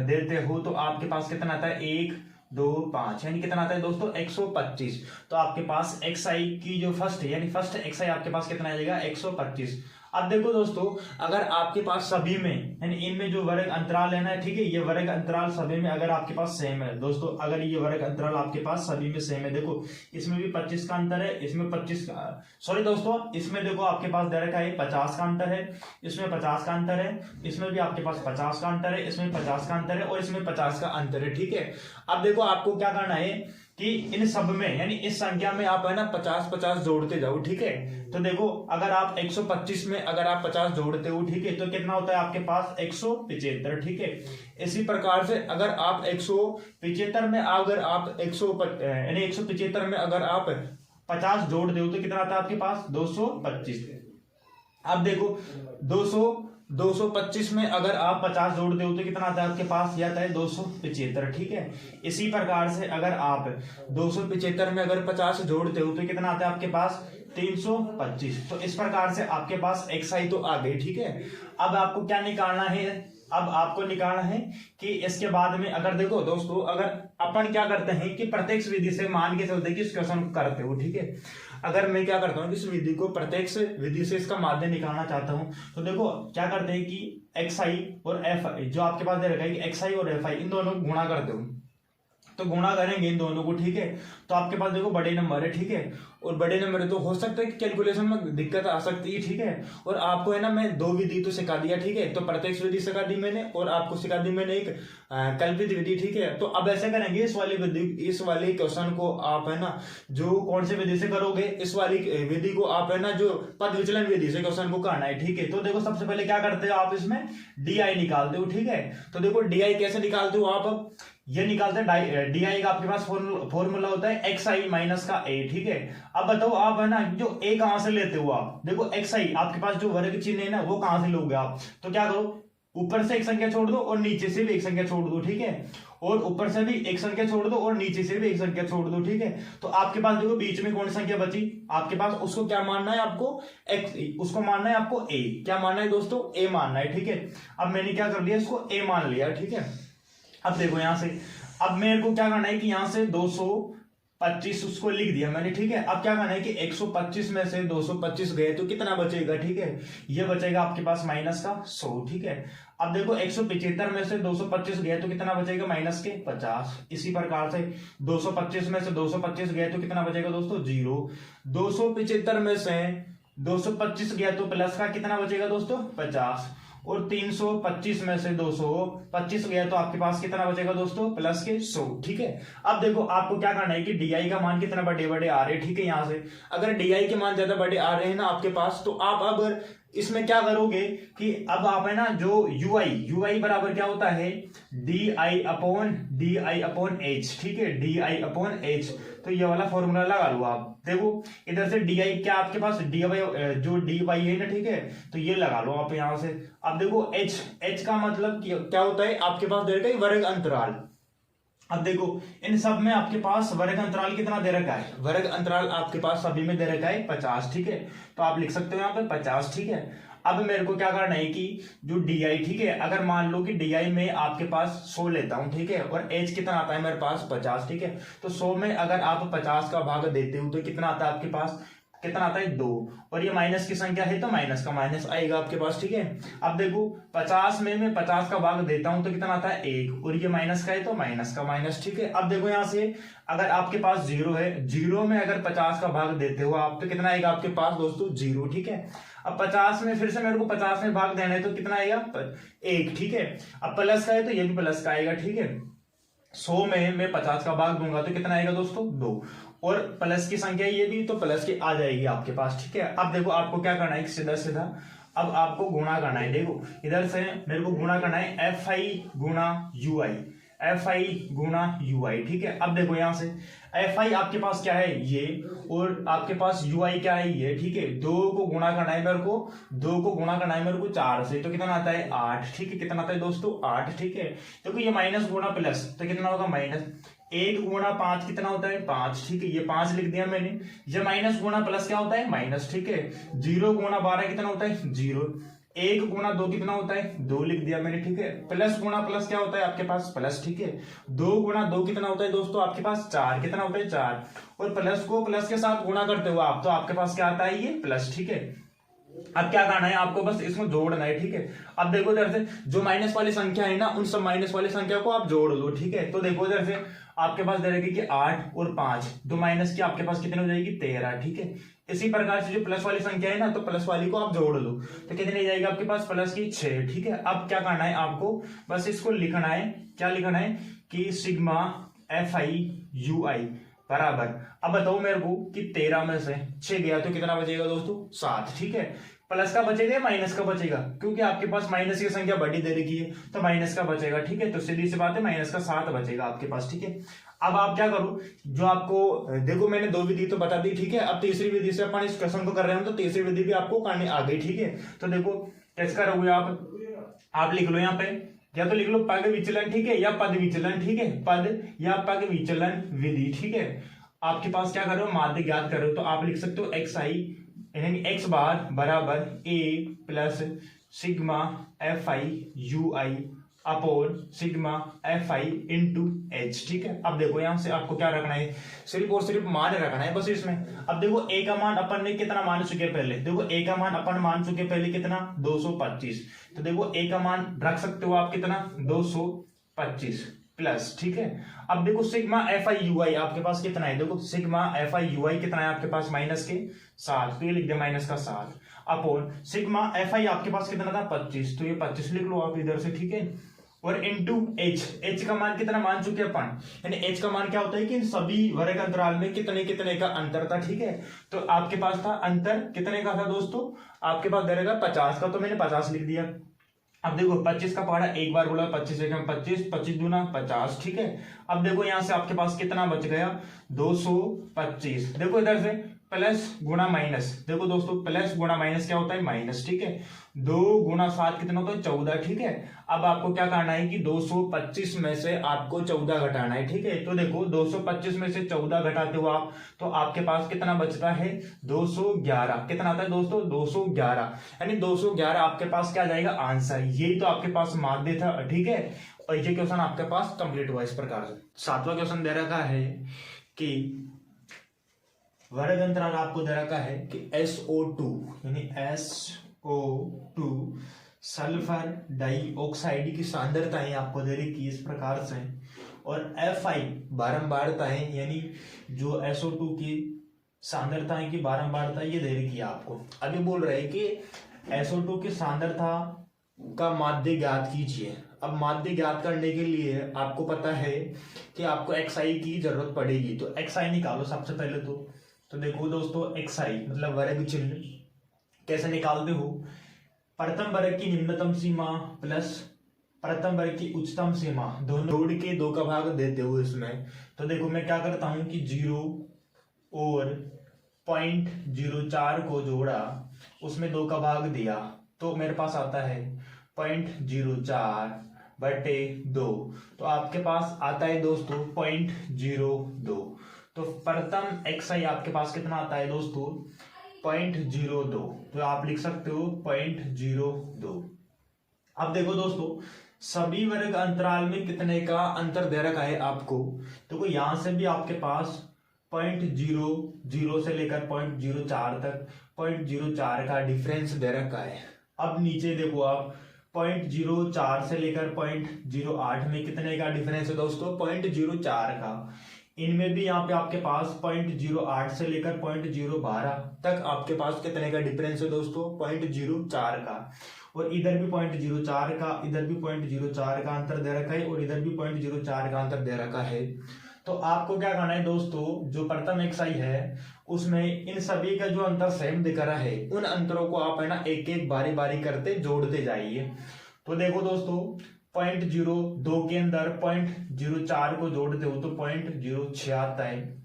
देते हो तो आपके पास कितना आता है 1 2 5 यानी कितना आता है दोस्तों 125। तो आपके पास XI की जो फर्स्ट है यानी फर्स्ट XI आपके पास कितना आ जाएगा 125। अब देखो दोस्तों, अगर आपके पास सभी में यानी इनमें जो वर्ग अंतराल है ना, ठीक है, ये वर्ग अंतराल सभी में अगर आपके पास सेम है दोस्तों, अगर ये वर्ग अंतराल आपके पास सभी में सेम है, देखो इसमें भी 25 का अंतर है, इसमें 25 का, सॉरी दोस्तों, इसमें देखो आपके पास दे रखा है 50 का अंतर है, इसमें 50 का अंतर है, इसमें भी आपके पास 50 का अंतर है, इसमें 50 का अंतर है और इसमें 50 का अंतर है, ठीक है। अब देखो आपको क्या करना है कि इन सब में यानी इस संख्या में आप है ना 50-50 जोड़ते जाओ, ठीक है। तो देखो अगर आप 125 में अगर आप 50 जोड़ते हो, ठीक है, तो कितना होता है आपके पास 175, ठीक है। इसी प्रकार से अगर आप 175 में अगर आप 175 में अगर आप 50 जोड़ दो तो कितना आता है आपके पास 225। अब देखो 225 में अगर आप 50 जोड़ दो तो कितना आता है आपके पास, यह आता है 275, ठीक है। इसी प्रकार से अगर आप 275 में अगर 50 जोड़ते हो तो कितना आता है आपके पास 325। तो इस प्रकार से आपके पास XI तो आ गई, ठीक है। अब आपको क्या निकालना है, अब आपको निकालना है कि इसके बाद में अगर देखो दोस्तों, अगर अपन क्या करते हैं कि प्रत्यक्ष विधि से मान के चलते कि इस क्वेश्चन को करते हो, ठीक है। अगर मैं क्या करता हूँ इस विधि को प्रत्यक्ष विधि से इसका माध्य निकालना चाहता हूँ तो देखो क्या करते हैं कि XI और FI जो आपके पास दे रखा है कि XI और FI इन दोनों को गुणा करते हो, तो गुणा करेंगे इन दोनों को, ठीक है। तो आपके पास देखो बड़े नंबर है, ठीक है, और बड़े नंबर है तो हो सकता है कि कैलकुलेशन में दिक्कत आ सकती है, ठीक है। और आपको है ना मैं 2 विधि तो सिखा दिया, ठीक है। तो प्रत्यक्ष विधि सिखा दी मैंने और आपको सिखा दी मैंने एक कल्पित विधि, ठीक है। तो अब ऐसे करेंगे इस वाली क्वेश्चन को आप है ना जो कौन से विधि से करोगे, इस वाली विधि को आप है ना जो पद विचलन विधि से क्वेश्चन को करना है, ठीक है। तो देखो सबसे पहले क्या करते हो आप इसमें DI निकालते हो, ठीक है। तो देखो DI कैसे निकालते हो आप, ये निकालते हैं DI का आपके पास फॉर्मूला होता है XI माइनस का A, ठीक है। अब बताओ आप है ना जो A कहां से लेते हो आप, देखो XI आपके पास जो वर्ग चिन्ह है ना वो कहां से लोगे आप, तो क्या करो ऊपर से एक संख्या छोड़ दो और नीचे से भी एक संख्या छोड़ दो, ठीक है। और ऊपर से भी एक संख्या छोड़ दो और नीचे से भी एक संख्या छोड़ दो, ठीक है। तो आपके पास देखो बीच में कौन सी संख्या बची आपके पास, उसको क्या मानना है आपको उसको मानना है आपको A, क्या मानना है दोस्तों A मानना है, ठीक है। अब मैंने क्या कर लिया इसको A मान लिया, ठीक है। अब देखो यहां से अब मेरे को क्या करना है कि यहां से 225 उसको लिख दिया मैंने, ठीक है। अब क्या करना है कि 125 में से 225 गए तो कितना बचेगा, ठीक है, ये बचेगा आपके पास माइनस का 100, ठीक है। अब देखो 175 में से 225 गए तो कितना बचेगा माइनस के 50। इसी प्रकार से 225 में से 225 गए तो कितना बचेगा दोस्तों 0। 275 में से 225 गया तो प्लस का कितना बचेगा दोस्तों 50। और 325 में से 225 गया तो आपके पास कितना बचेगा दोस्तों, प्लस के 100। ठीक है, अब देखो आपको क्या करना है कि डी का मान कितना बड़े बड़े आ रहे हैं। ठीक है, यहां से अगर डी के मान ज्यादा बड़े आ रहे हैं ना आपके पास, तो आप अब इसमें क्या करोगे कि अब आप है ना जो यूआई बराबर क्या होता है, डी आई अपॉन एच। ठीक है, डी आई अपॉन एच, तो ये वाला फॉर्मूला लगा लो आप। देखो इधर से डी आई क्या आपके पास डी वाई जो डी वाई है ना, ठीक है, तो ये लगा लो आप यहां से। अब देखो एच का मतलब क्या होता है, आपके पास दे रखा है वर्ग अंतराल। अब देखो इन सब में आपके पास वर्ग अंतराल कितना दे रखा है, वर्ग अंतराल आपके पास सभी में दे रखा है 50। ठीक है, तो आप लिख सकते हो यहाँ पे 50। ठीक है, अब मेरे को क्या करना है कि जो डी आई, ठीक है, अगर मान लो कि डी आई में आपके पास 100 लेता हूं, ठीक है, और एच कितना आता है मेरे पास 50। ठीक है, तो 100 में अगर आप 50 का भाग देते हो तो कितना आता है आपके पास, कितना आता है 2, और ये माइनस की संख्या है तो माइनस का माइनस आएगा आपके पास। ठीक है, अब देखो 50 में मैं 50 का भाग देता हूं तो कितना आता है 1, और ये माइनस का है तो माइनस का माइनस। ठीक है, अब देखो यहां से अगर आपके पास 0 है, 0 में अगर 50 का भाग देते हो आप तो कितना आएगा आपके पास दोस्तों 0। ठीक है, अब 50 में फिर से मेरे को 50 में भाग देना है तो कितना आएगा 1। ठीक है, अब प्लस का है तो ये भी प्लस का आएगा। ठीक है, 100 में मैं 50 का भाग दूंगा तो कितना आएगा दोस्तों 2, और प्लस की संख्या ये भी तो प्लस की आ जाएगी आपके पास। ठीक है, अब देखो आपको क्या करना है, सीधा सीधा अब आपको गुणा करना है। देखो इधर से मेरे को गुणा करना है एफ आई गुणा यू आई, एफ आई गुणा यू आई। ठीक है, अब देखो यहां से एफ आई आपके पास क्या है ये, और आपके पास यू आई क्या है ये। ठीक है, 2 को गुणा करना है मेरे को, 2 को गुणा करना है मेरे को 4 से, तो कितना आता है 8। ठीक है, कितना आता है दोस्तों 8। ठीक है, देखो ये माइनस गुणा प्लस तो कितना होगा माइनस, 1 गुणा 5 कितना होता है 5। ठीक है, ये 5 लिख दिया मैंने। ये माइनस गुणा प्लस क्या होता है माइनस। ठीक है, 0 गुणा 12 कितना होता है 0, 1 गुणा 2 कितना होता है 2 लिख दिया मैंने। ठीक है, प्लस गुणा प्लस क्या होता है आपके पास प्लस। ठीक है, 2 गुणा 2 कितना होता है दोस्तों आपके पास 4, कितना होता है 4, और प्लस को प्लस के साथ गुणा करते हो आप तो आपके पास क्या आता है ये प्लस। ठीक है, अब क्या करना है आपको, बस इसमें जोड़ना है। ठीक है, अब देखो इधर से जो माइनस वाली संख्या है ना, उन सब माइनस वाली संख्या को आप जोड़ लो। ठीक है, तो देखो इधर से आपके पास दे रहेगी कि 8 और 5, 2 माइनस की आपके पास कितनी हो जाएगी 13। ठीक है, इसी प्रकार से जो प्लस वाली संख्या है ना, तो प्लस वाली को आप जोड़ लो तो कितनी जाएगी आपके पास प्लस की 6। ठीक है, अब क्या करना है आपको, बस इसको लिखना है, क्या लिखना है कि सिग्मा एफ आई यू आई बराबर, अब बताओ मेरे को कि 13 में से 6 गया तो कितना बचेगा दोस्तों 7। ठीक है, प्लस का बचेगा या माइनस का बचेगा, क्योंकि आपके पास माइनस की संख्या बड़ी दे रखी है तो माइनस का बचेगा। ठीक है, तो सीधी सी बात है माइनस का 7 बचेगा आपके पास। ठीक है, अब आप क्या करो, जो आपको देखो मैंने 2 विधि तो बता दी। ठीक है, अब तीसरी विधि से अपन इस क्वेश्चन को कर रहे हैं तो तीसरी विधि भी आपको करने आ गई। ठीक है, तो देखो कैसे करोगे आप लिख लो यहाँ पे, या तो लिख लो पद विचलन, ठीक है, या पद विचलन। ठीक है, पद या पद विचलन विधि। ठीक है, आपके पास क्या करो माध्य ज्ञात करो तो आप लिख सकते हो एक्स आई यानी एक्स बार बराबर A plus sigma F I U I upon sigma F I into H. ठीक है, अब देखो यहां से आपको क्या रखना है, सिर्फ और सिर्फ मान रखना है बस इसमें। अब देखो ए का मान अपन ने कितना मान चुके पहले, देखो ए का मान अपन मान चुके पहले कितना 225, तो देखो ए का मान रख सकते हो आप कितना 225 प्लस। ठीक है, अब देखो sigma F I U I आपके पास कितना है, देखो सिग्मा एफ आई यू आई कितना है आपके पास माइनस के 7, तो ये लिख दिया माइनस का 7 अपॉन सिग्मा एफ आई आपके पास कितना था 25, तो ये 25 लिख लो आप इधर से। ठीक है, और इनटू एच, एच का मान कितना मान चुके अपन, यानी एच का मान क्या होता है कि इन सभी वर्ग अंतराल में कितने कितने का अंतर था। ठीक है, तो आपके पास था अंतर कितने का था दोस्तों, आपके पास दे रहेगा 50 का, तो मैंने 50 लिख दिया। अब देखो 25 का पहाड़ा एक बार बोला 25 एकम 25, 25 दूना 50। ठीक है, अब देखो यहां से आपके पास कितना बच गया 225। देखो इधर से प्लस गुणा माइनस, देखो दोस्तों प्लस गुणा माइनस क्या होता है माइनस। ठीक है, 2 गुणा 7 कितना होता है 14। ठीक है, अब आपको क्या करना है कि 225 में से आपको 14 घटाना है। ठीक है, तो देखो 225 में से 14 घटाते हो आप तो आपके पास कितना बचता है 211। कितना आता है दोस्तों 211, यानी 211 आपके पास क्या जाएगा आंसर, यही तो आपके पास माध्य था। ठीक है, और ये क्वेश्चन आपके पास कंप्लीट हुआ इस प्रकार से। 7वां क्वेश्चन दे रखा है कि वर्ग अंतराल आपको दे रखा है कि SO2 यानी SO2 सल्फर डाइऑक्साइड की सांद्रताएं आपको दे रखी इस प्रकार से, और Fi बारंबारता है यानी जो SO2 की सांद्रताएं की बारंबारता ये दे रखी है आपको। अभी बोल रहे हैं कि SO2 की सांद्रता का माध्य ज्ञात कीजिए। अब माध्य ज्ञात करने के लिए आपको पता है कि आपको xi की जरूरत पड़ेगी, तो xi निकालो सबसे पहले। तो देखो दोस्तों, xi मतलब वर्ग चिन्ह कैसे निकालते हो, प्रथम वर्ग की निम्नतम सीमा प्लस प्रथम वर्ग की उच्चतम सीमा दोनों जोड़ के 2 का भाग देते हो इसमें। तो देखो मैं क्या करता हूं कि 0 और 0.04 को जोड़ा, उसमें 2 का भाग दिया, तो मेरे पास आता है 0.04/2। तो आपके पास आता है दोस्तों 0.02। तो प्रथम xi आपके पास कितना आता है दोस्तों, 0.02। तो आप लिख सकते हो 0.02। अब देखो दोस्तों, सभी वर्ग अंतराल में कितने का अंतर दे रखा है आपको। देखो यहां से भी आपके पास 0.00 से लेकर 0.04 तक 0.04 का डिफरेंस दे रखा है। अब नीचे देखो आप 0.04 से लेकर 0.08 में कितने का डिफरेंस है दोस्तों, 0.04 का। इनमें भी यहाँ पे आपके पास 0.08 से लेकर 0.012 तक आपके पास कितने का डिफरेंस है दोस्तों, 0.04 का। और इधर भी 0.04 का, इधर भी 0.04 का अंतर दे रखा है, और इधर भी 0.04 का अंतर दे रखा है। तो आपको क्या करना है दोस्तों, जो प्रथम xi है उसमें इन सभी का जो अंतर सेम दिख रहा है, उन अंतरों को आप है ना एक एक बारी बारी करते जोड़ते जाइए। तो देखो दोस्तों, 0.02 के अंदर 0.04 को जोड़ते हो तो 0.06 आता है।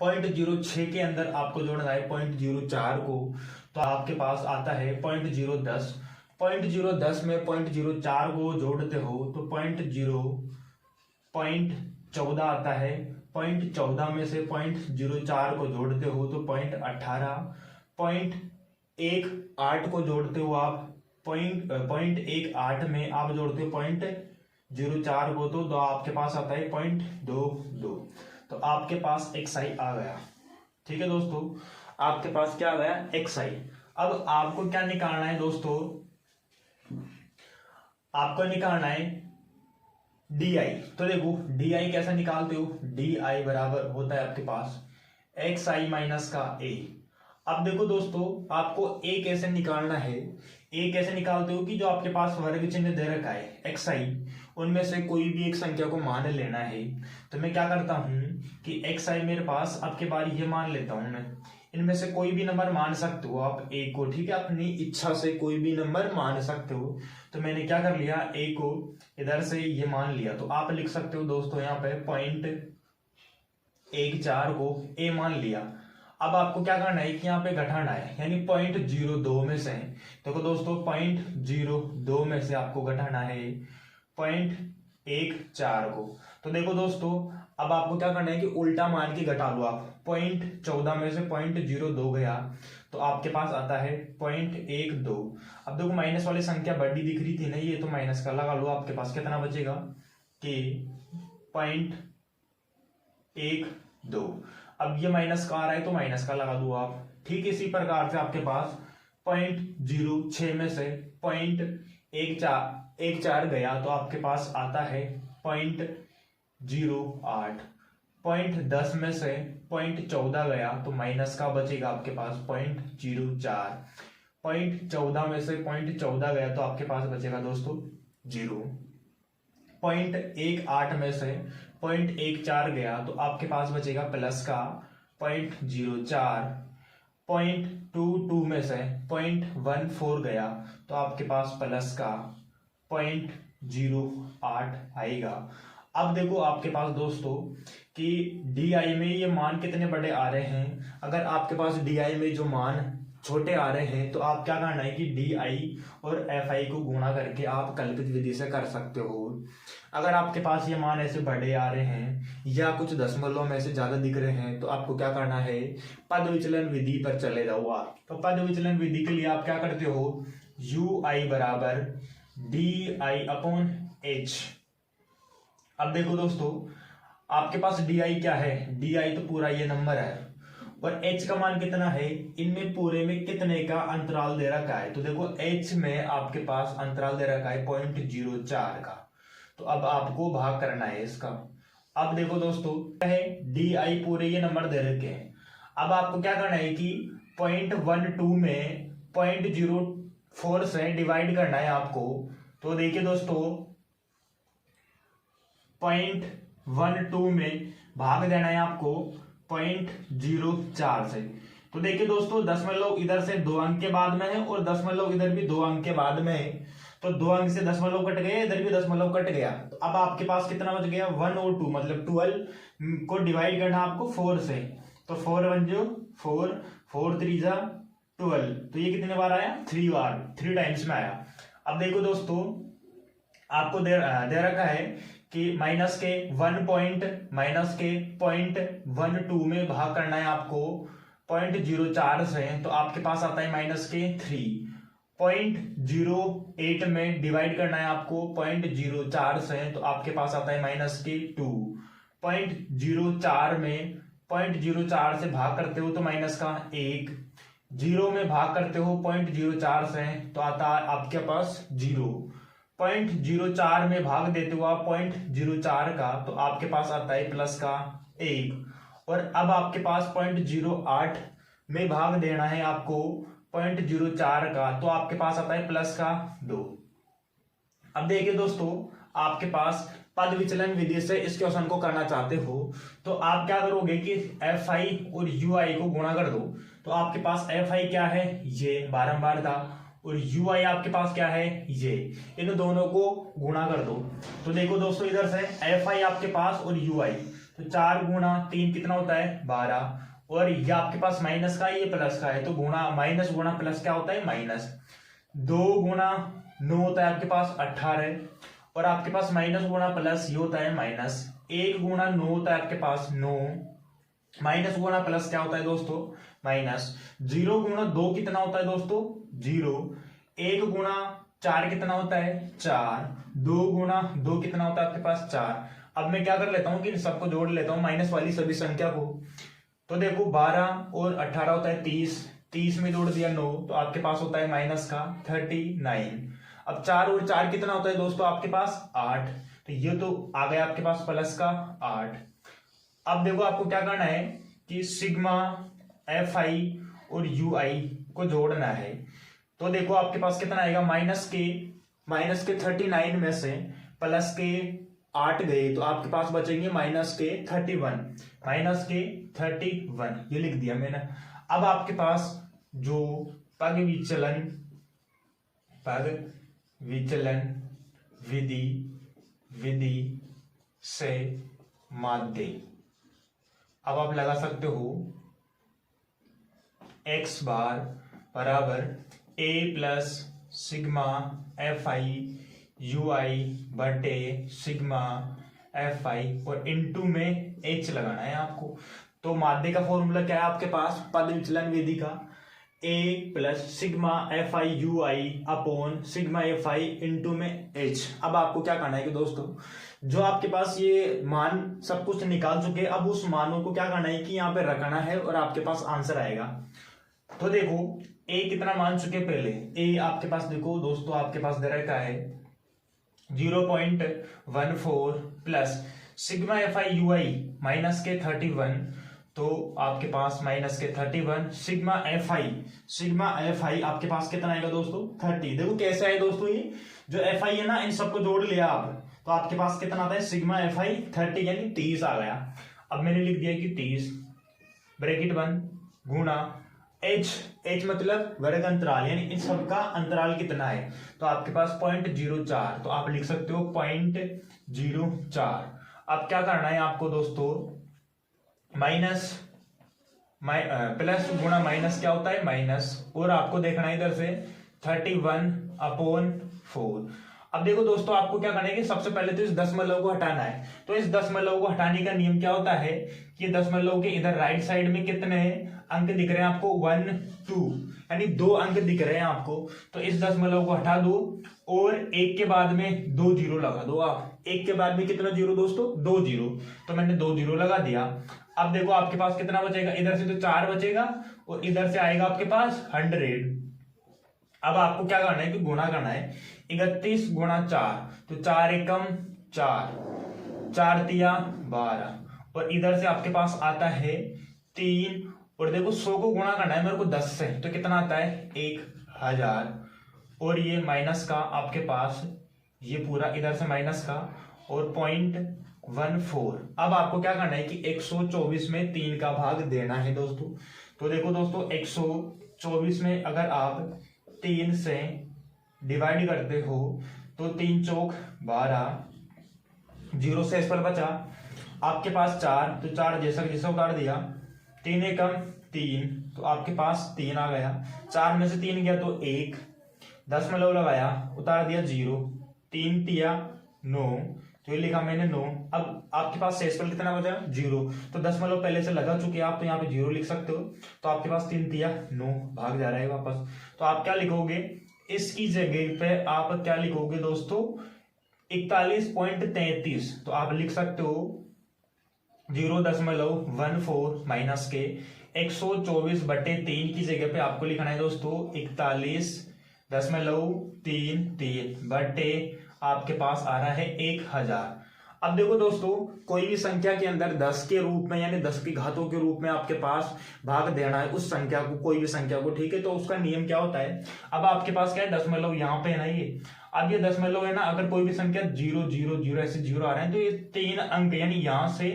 0.06 के अंदर आपको जोड़ना है 0.04 को, तो आपके पास आता है 0.010। 0.010 में 0.04 को जोड़ते हो तो 0.14 आता है। 0.14 में से 0.04 को जोड़ते हो तो 0.18। 0.18 को जोड़ते हो आप 0.18 में आप जोड़ते हो 0.04 को, तो आपके पास आता है 0.22। तो आपके पास xi आ गया। ठीक है दोस्तों, आपके पास क्या आ गया, xi। अब आपको क्या निकालना है दोस्तों, आपको निकालना है di। तो देखो di कैसे निकालते हो, di बराबर होता है आपके पास xi माइनस का a। अब देखो दोस्तों, आपको a कैसे निकालना है, a कैसे निकालते हो कि जो आपके पास वर्ग चिन्ह दे रखा है xi, उनमें से कोई भी एक संख्या को मान लेना है। तो मैं क्या करता हूं कि xi मेरे पास, अब के बार ये मान लेता हूं मैं, इनमें से कोई भी नंबर मान सकते हो आप a को। ठीक है, अपनी इच्छा से कोई भी नंबर मान सकते हो। तो मैंने क्या कर लिया, a को इधर से ये मान लिया। तो आप लिख सकते हो दोस्तों यहाँ पे 0.14 को a मान लिया। अब आपको क्या करना है कि यहाँ पे घटाना है, यानी 0.02 में से, देखो दोस्तों 0.02 में से आपको घटाना है 0.14 को। तो देखो दोस्तों, अब आपको क्या करना है कि उल्टा मान के घटा लो आप। 0.14 में से 0.02 गया तो आपके पास आता है 0.12। अब देखो माइनस वाली संख्या बड़ी दिख रही थी ना, ये तो माइनस का लगा लो, आपके पास कितना बचेगा कि 0.12। अब ये माइनस का आ रहा है तो माइनस का लगा दो आप। ठीक इसी प्रकार से आपके पास 0.06 में से 0.14 गया तो आपके पास आता है 0.08। 0.10 में से 0.14 गया तो माइनस का बचेगा आपके पास 0.04। 0.14 में से 0.14 गया तो आपके पास बचेगा दोस्तों 0। 0.18 में से 0.14 गया तो आपके पास बचेगा प्लस का 0.04। 0.22 में से 0.14 गया तो आपके पास प्लस का 0.08 आएगा। अब देखो आपके पास दोस्तों कि DI में ये मान कितने बड़े आ रहे हैं। अगर आपके पास DI में जो मान छोटे आ रहे हैं तो आप क्या करना है कि DI और FI को गुणा करके आप कल्पित विधि से कर सकते हो। अगर आपके पास ये मान ऐसे बड़े आ रहे हैं या कुछ दशमलव में से ज्यादा दिख रहे हैं तो आपको क्या करना है, पद विचलन विधि पर चले जाओ आप। तो पद विचलन विधि के लिए आप क्या करते हो, UI बराबर DI/H। अब देखो दोस्तों, आपके पास DI क्या है, DI तो पूरा ये नंबर है और H का मान कितना है, इनमें पूरे में कितने का अंतराल दे रखा है। तो देखो H में आपके पास अंतराल दे रखा है 0.04 का। तो अब आपको भाग करना है इसका। अब देखो दोस्तों है DI पूरे ये नंबर दे रखे हैं। अब आपको क्या करना है कि 0.12 में 4 से डिवाइड करना है आपको। तो देखिए दोस्तों 0.12 में भाग देना है आपको 0.04 से। तो देखिए दोस्तों 10 इधर से 2 अंक के बाद में है और 10 इधर भी 2 अंक के बाद में है। तो 2 अंक से 10 कट गए, इधर भी 10 कट गया। तो अब आपके पास कितना बच गया 1 और 2, मतलब 12 को डिवाइड करना आपको 4 से। तो 4 1 जो 4, 4 3 जा 12। तो ये कितने बार आया 3 बार, 3 टाइम्स में आया। अब देखो दोस्तों आपको दे रखा है कि माइनस के 0.12 में भाग करना है आपको 0.04 से। तो आपके पास आता है माइनस के 3। 0.08 में डिवाइड करना है आपको 0.04 से। तो आपके पास आता है माइनस के 2। 0.04 में 0.04 से भाग करते हो तो माइनस का 1। 0 में भाग करते हो 0.04 से तो आता है आपके पास 0। 0.04 में भाग देते हो आप 0.04 का तो आपके पास आता है प्लस का 1। और अब आपके पास 0.08 में भाग देना है आपको 0.04 का तो आपके पास आता है प्लस का 2। अब देखिए दोस्तों आपके पास पद विचलन विधि से इस क्वेश्चन को करना चाहते हो तो आप क्या करोगे कि fi और ui को गुणा कर दो। तो आपके पास fi क्या है ये बारंबार था और ui आपके पास क्या है ये, इन दोनों को गुणा कर दो। तो देखो दोस्तों इधर से fi आपके पास और ui, तो 4 गुणा 3 कितना होता है 12। और ये आपके पास माइनस का है ये प्लस का है तो गुणा माइनस गुणा प्लस क्या होता है माइनस। 2 गुणा 9 होता है आपके पास 18 और आपके पास माइनस गुणा प्लस ये होता है माइनस। 1 गुणा 9 होता है आपके पास 9, माइनस गुणा प्लस क्या होता है दोस्तों माइनस। 0 गुणा 2 कितना होता है दोस्तों 0। 1 गुणा 4 कितना होता है 4। 2 गुणा 2 कितना होता है आपके पास 4। अब मैं क्या कर लेता हूं कि इन सबको जोड़ लेता हूं माइनस वाली सभी संख्या को। तो देखो 12 और 18 होता है 30, 30 में जोड़ दिया 9 तो आपके पास होता है माइनस का 39। अब 4 और 4 कितना होता है दोस्तों आपके पास 8, तो ये तो आ गया आपके पास प्लस का 8। अब देखो आपको क्या करना है कि सिग्मा fi और ui को जोड़ना है। तो देखो आपके पास कितना आएगा माइनस के 39 में से प्लस के 8 गए तो आपके पास बचेंगे माइनस के 31 ये लिख दिया मैंने। अब आपके पास जो पग विचलन विधि से माध्य, अब आप लगा सकते हो x बार बराबर a plus sigma fi ui बटे सिग्मा fi और इनटू में h लगाना है आपको। तो माध्य का फॉर्मूला क्या है आपके पास पद विचलन विधि का a plus sigma fi ui upon sigma fi into में h। अब आपको क्या करना है कि दोस्तों जो आपके पास ये मान सब कुछ निकाल चुके अब उस मानों को क्या करना है कि यहाँ पे रखना है और आपके पास आंसर आएगा। तो देखो a कितना मान चुके पहले, a आपके पास देखो दोस्तों आपके पास दे रखा है 0.14 plus sigma fi ui minus के 31 तो आपके पास माइनस के 31 सिग्मा fi आपके पास कितना आएगा दोस्तों 30। देखो कैसे आए दोस्तों ये जो fi है ना इन सबको जोड़ लिया आप तो आपके पास कितना आता है सिग्मा fi 30 यानी 30 आ गया। अब मैंने लिख दिया कि 30 ब्रैकेट बंद गुणा h मतलब वर्ग अंतराल यानी इन सबका अंतराल कितना है तो आपके पास 0.04 तो आप लिख सकते हो 0.04। अब क्या करना है आपको दोस्तों माइनस प्लस गुणा माइनस क्या होता है माइनस और आपको देखना है इधर से 31/4। अब देखो दोस्तों आपको क्या करना है कि सबसे पहले तो इस दशमलव को हटाना है। तो इस दशमलव को हटाने का नियम क्या होता है कि दशमलव के इधर राइट साइड में कितने अंक दिख रहे हैं आपको 1 2 यानी 2 अंक दिख रहे हैं आपको। तो इस दशमलव को हटा दो और 1 के बाद में 2 जीरो लगा दो आप। 1 के बाद में कितना जीरो दोस्तों 2 जीरो, तो मैंने 2 जीरो लगा दिया। अब देखो आपके पास कितना बचेगा इधर से तो 4 बचेगा और इधर से आएगा आपके पास 100। अब आपको क्या करना है कि गुणा करना है 31 गुणा 4 तो 4 एकम 4 4 तिया 12 और इधर से आपके पास आता है 3 और देखो 100 को गुणा करना है मेरे को 10 से तो कितना आता है 1000 और ये माइनस का आपके पास ये पूरा इधर से माइनस का और 0.14। अब आपको क्या करना है कि 124 में 3 का भाग देना है दोस्तों। तो देखो दोस्तों 124 में अगर आप 3 से डिवाइड करते हो तो 3 चौक 12, 0 से इस पर बचा आपके पास 4, तो 4 जैसा जैसा उतार दिया, 3 एकम 3, तो आपके पास 3 आ गया। 4 में से 3 गया तो 1, 10 लगाया उतार दिया 0, 3 तिया 9, तो ये लिखा मैंने 9। अब आपके पास शेषफल कितना बचा 0, तो 10 पहले से लगा चुके आप, तो यहाँ पे 0 लिख सकते हो। तो आपके पास 3 तिया 9 भाग जा रहा है वापस। तो आप क्या लिखोगे इसकी जगह पे, आप क्या लिखोगे दोस्तों 41.33। तो आप लिख सकते हो 0.14 माइनस के 124/3 की जगह पे आपको लिखना है दोस्तों 41.33 बटे आपके पास आ रहा है 1000। अब देखो दोस्तों कोई भी संख्या के अंदर 10 के रूप में यानी 10 की घातों के रूप में आपके पास भाग देना है उस संख्या को, कोई भी संख्या को, ठीक है। तो उसका नियम क्या होता है, अब आपके पास क्या है दशमलव यहाँ पे है ना, ये अब ये दशमलव है ना, अगर कोई भी संख्या 0 0 0 ऐसे 0 आ रहे हैं तो ये 3 अंक यानी यहाँ से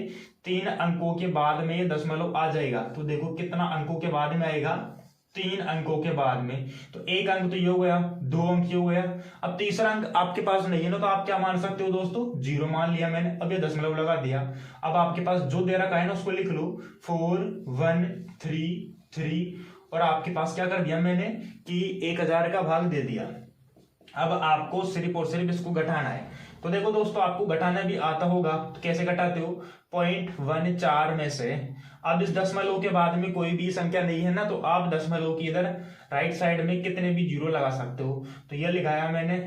3 अंकों के बाद में ये दशमलव आ जाएगा। तो देखो कितना अंकों के बाद में आएगा, 3 अंकों के बाद में। तो 1 अंक तो ये हो गया, 2 अंक ये हो गया। अब तीसरा अंक आपके पास नहीं है ना, तो आप क्या मान सकते हो दोस्तों 0 मान लिया मैंने। अब ये दशमलव लगा दिया। अब आपके पास जो दे रखा है ना उसको लिख लो 4 1 3 3 और आपके पास क्या कर दिया मैंने कि 1000 का भाग दे दिया। अब आपको सिर्फ और सिर्फ इसको घटाना है। तो देखो दोस्तों आपको घटाना भी आता होगा, तो कैसे घटाते हो 0.14 में से, अब इस दशमलव के बाद में कोई भी संख्या नहीं है ना, तो आप दशमलव की इधर राइट साइड में कितने भी 0 लगा सकते हो। तो यह लिखाया मैंने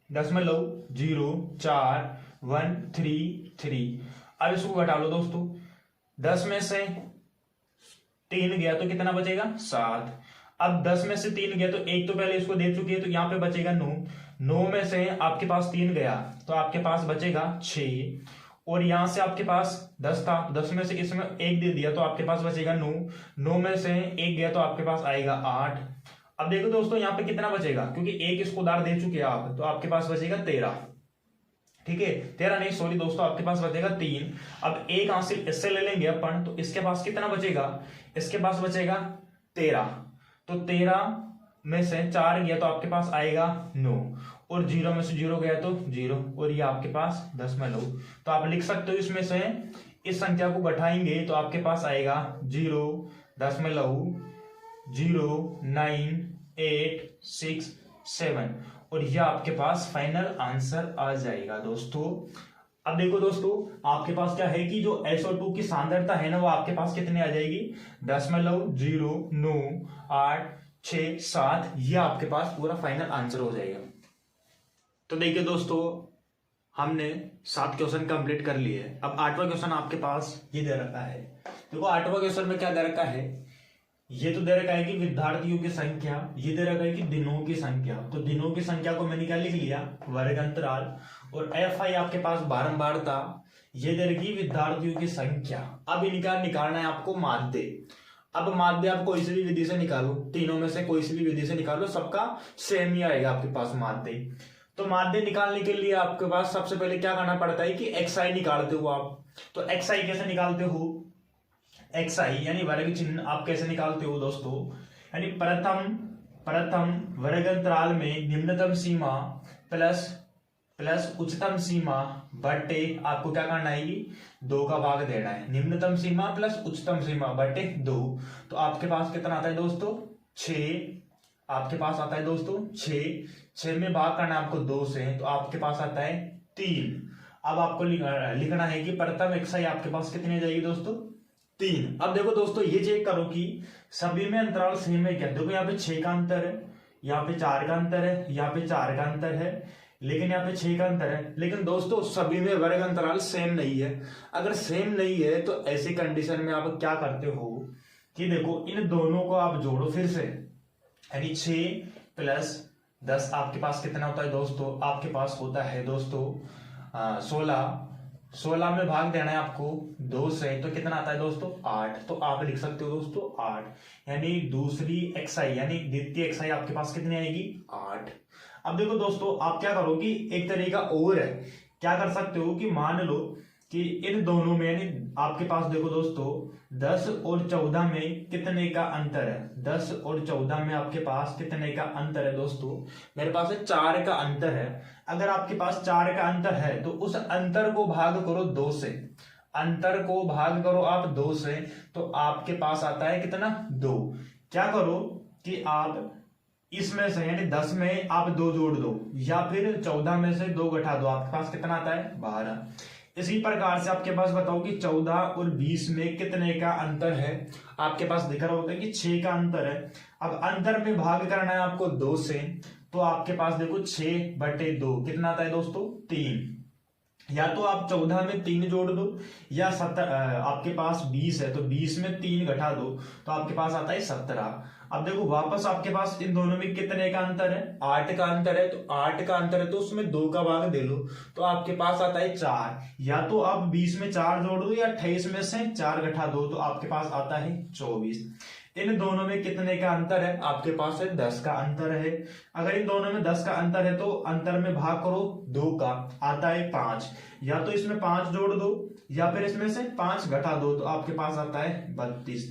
0.04 अब इसको घटा लो दोस्तों, 10 में से 3 गया तो कितना बचेगा 7। अब 10 में से 3 गया तो 1 तो पहले इसको दे चुकी है, तो यहाँ पे बचेगा 9। 9 में से आपके पास 3 गया तो आपके पास बचेगा 6 और यहां से आपके पास 10 था, 10 में से इसमें 1 दे दिया तो आपके पास बचेगा 9। 9 में से 1 गया तो आपके पास आएगा 8। अब देखो दोस्तों यहाँ पे कितना बचेगा, क्योंकि 1 इसको उधार दे चुके हैं आप, तो आपके पास बचेगा 13, ठीक है। 13 नहीं सॉरी दोस्तों, आपके पास बचेगा 3। अब एक हासिल इससे ले लेंगे अपन, तो इसके पास कितना बचेगा, इसके पास बचेगा 13। तो 13 में से 4 गया तो आपके पास आएगा 9 और 0 में से 0 गया तो 0 और ये आपके पास दशमलव। तो आप लिख सकते हो इसमें से इस संख्या को घटाएंगे तो आपके पास आएगा 0.0987 और यह आपके पास फाइनल आंसर आ जाएगा दोस्तों। अब देखो दोस्तों आपके पास क्या है कि जो SO2 की सांद्रता है ना वो आपके पास कितनी आ जाएगी 0.0987, ये आपके पास पूरा फाइनल आंसर हो जाएगा। तो देखिए दोस्तों हमने 7 क्वेश्चन कंप्लीट कर लिए। अब 8वां क्वेश्चन आपके पास ये दे रखा है। देखो 8वां क्वेश्चन में क्या दे रखा है, ये तो दे रखा है कि विद्यार्थियों की संख्या, ये दे रखा है कि दिनों की संख्या। तो दिनों की संख्या को मैंने क्या लिख लिया वर्ग अंतराल, और FI आपके पास बारंबारता, ये दे रखी विद्यार्थियों की संख्या। अब इनका निकालना है आपको माध्य। अब माध्य आप कोई सी भी विधि से निकालो, तीनों में से कोई सी भी विधि से निकालो, सबका सेम ही आएगा आपके पास माध्य। तो माध्य निकालने के लिए आपके पास सबसे पहले क्या करना पड़ता है कि XI निकालते हो आप। तो XI कैसे निकालते हो, XI यानी वर्ग चिन्ह आप कैसे निकालते हो दोस्तों, यानी प्रथम वर्ग अंतराल में निम्नतम सीमा प्लस उच्चतम सीमा बटे आपको क्या करना है 2 का भाग देना है। निम्नतम सीमा प्लस उच्चतम सीमा बटे 2, तो आपके पास कितना आता है दोस्तों 6। आपके पास आता है दोस्तों 6 में भाग करना है आपको 2 से, तो आपके पास आता है 3। अब आपको लिखना है कि प्रथम XI आपके पास कितनी आ जाएगी दोस्तों 3। अब देखो दोस्तों ये चेक करो कि सभी में अंतराल सेम है क्या। देखो यहाँ पे 6 का अंतर है, यहाँ पे 4 का अंतर है, यहाँ पे 4 का अंतर है, लेकिन यहाँ पे 6 का अंतर है। लेकिन दोस्तों सभी में वर्ग अंतराल सेम नहीं है। अगर सेम नहीं है तो ऐसी कंडीशन में आप क्या करते हो कि देखो इन दोनों को आप जोड़ो फिर से, यानी 6 + 10 आपके पास कितना होता है दोस्तों, आपके पास होता है दोस्तों 16 16 में भाग देना है आपको 2 से, तो कितना आता है दोस्तों 8। तो आप लिख सकते हो दोस्तों 8, यानी दूसरी एक्साई यानी द्वितीय एक्साई आपके पास कितनी आएगी 8। अब देखो दोस्तों आप क्या करो कि एक तरीका और है, क्या कर सकते हो कि मान लो कि इन दोनों में यानी आपके पास देखो दोस्तों 10 और 14 में कितने का अंतर है। 10 और 14 में आपके पास कितने का अंतर है दोस्तों, मेरे पास 4 का अंतर है। अगर आपके पास 4 का अंतर है तो उस अंतर को भाग करो 2 से, अंतर को भाग करो आप 2 से, तो आपके पास आता है कितना 2। क्या करो कि आप इसमें से यानी 10 में आप 2 जोड़ दो या फिर 14 में से 2 घटा दो, आपके पास कितना आता है 12। इसी प्रकार से आपके पास बताओ कि 14 और 20 में कितने का अंतर है। आपके पास दिख रहा होता है कि 6 का अंतर है। अब अंतर में भाग करना है आपको 2 से, तो आपके पास देखो 6/2 कितना आता है दोस्तों 3। या तो आप 14 में 3 जोड़ दो या 17, आपके पास 20 है तो 20 में 3 घटा दो तो आपके पास आता है 17। अब देखो वापस आपके पास इन दोनों में कितने का अंतर है 8 का अंतर है, तो 8 का अंतर है तो उसमें 2 का भाग दे लो तो आपके पास आता है 4। या तो आप 20 में 4 जोड़ दो या 28 में से 4 घटा दो तो आपके पास आता है 24। इन दोनों में कितने का अंतर है, आपके पास है 10 का अंतर है। अगर इन दोनों में 10 का अंतर है तो अंतर में भाग करो 2 का, आता है 5। या तो इसमें 5 जोड़ दो या फिर इसमें से 5 घटा दो तो आपके पास आता है 32।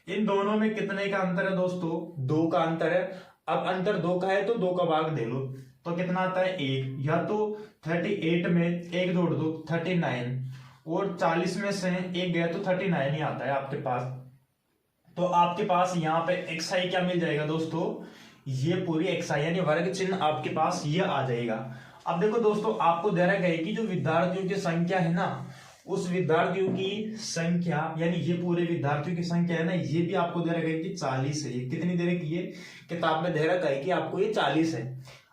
इन दोनों में कितने का अंतर है दोस्तों 2 का अंतर है। अब अंतर 2 का है तो 2 का भाग दे लो तो कितना आता है 1। या तो 38 में 1 जोड़ दो 39, और 40 में से 1 गया तो 39 ही आता है आपके पास। तो आपके पास यहाँ पे एक्साई क्या मिल जाएगा दोस्तों, ये पूरी एक्साई यानी वर्ग चिन्ह आपके पास ये आ जाएगा। अब देखो दोस्तों आपको दे रखा है कि जो विद्यार्थियों की संख्या है ना, उस विद्यार्थियों की संख्या यानी ये पूरे विद्यार्थियों की संख्या है ना, ये भी आपको दे रखा है कि 40 है। ये कितनी दे रखी है, किताब में दे रखा है कि आपको ये 40 है।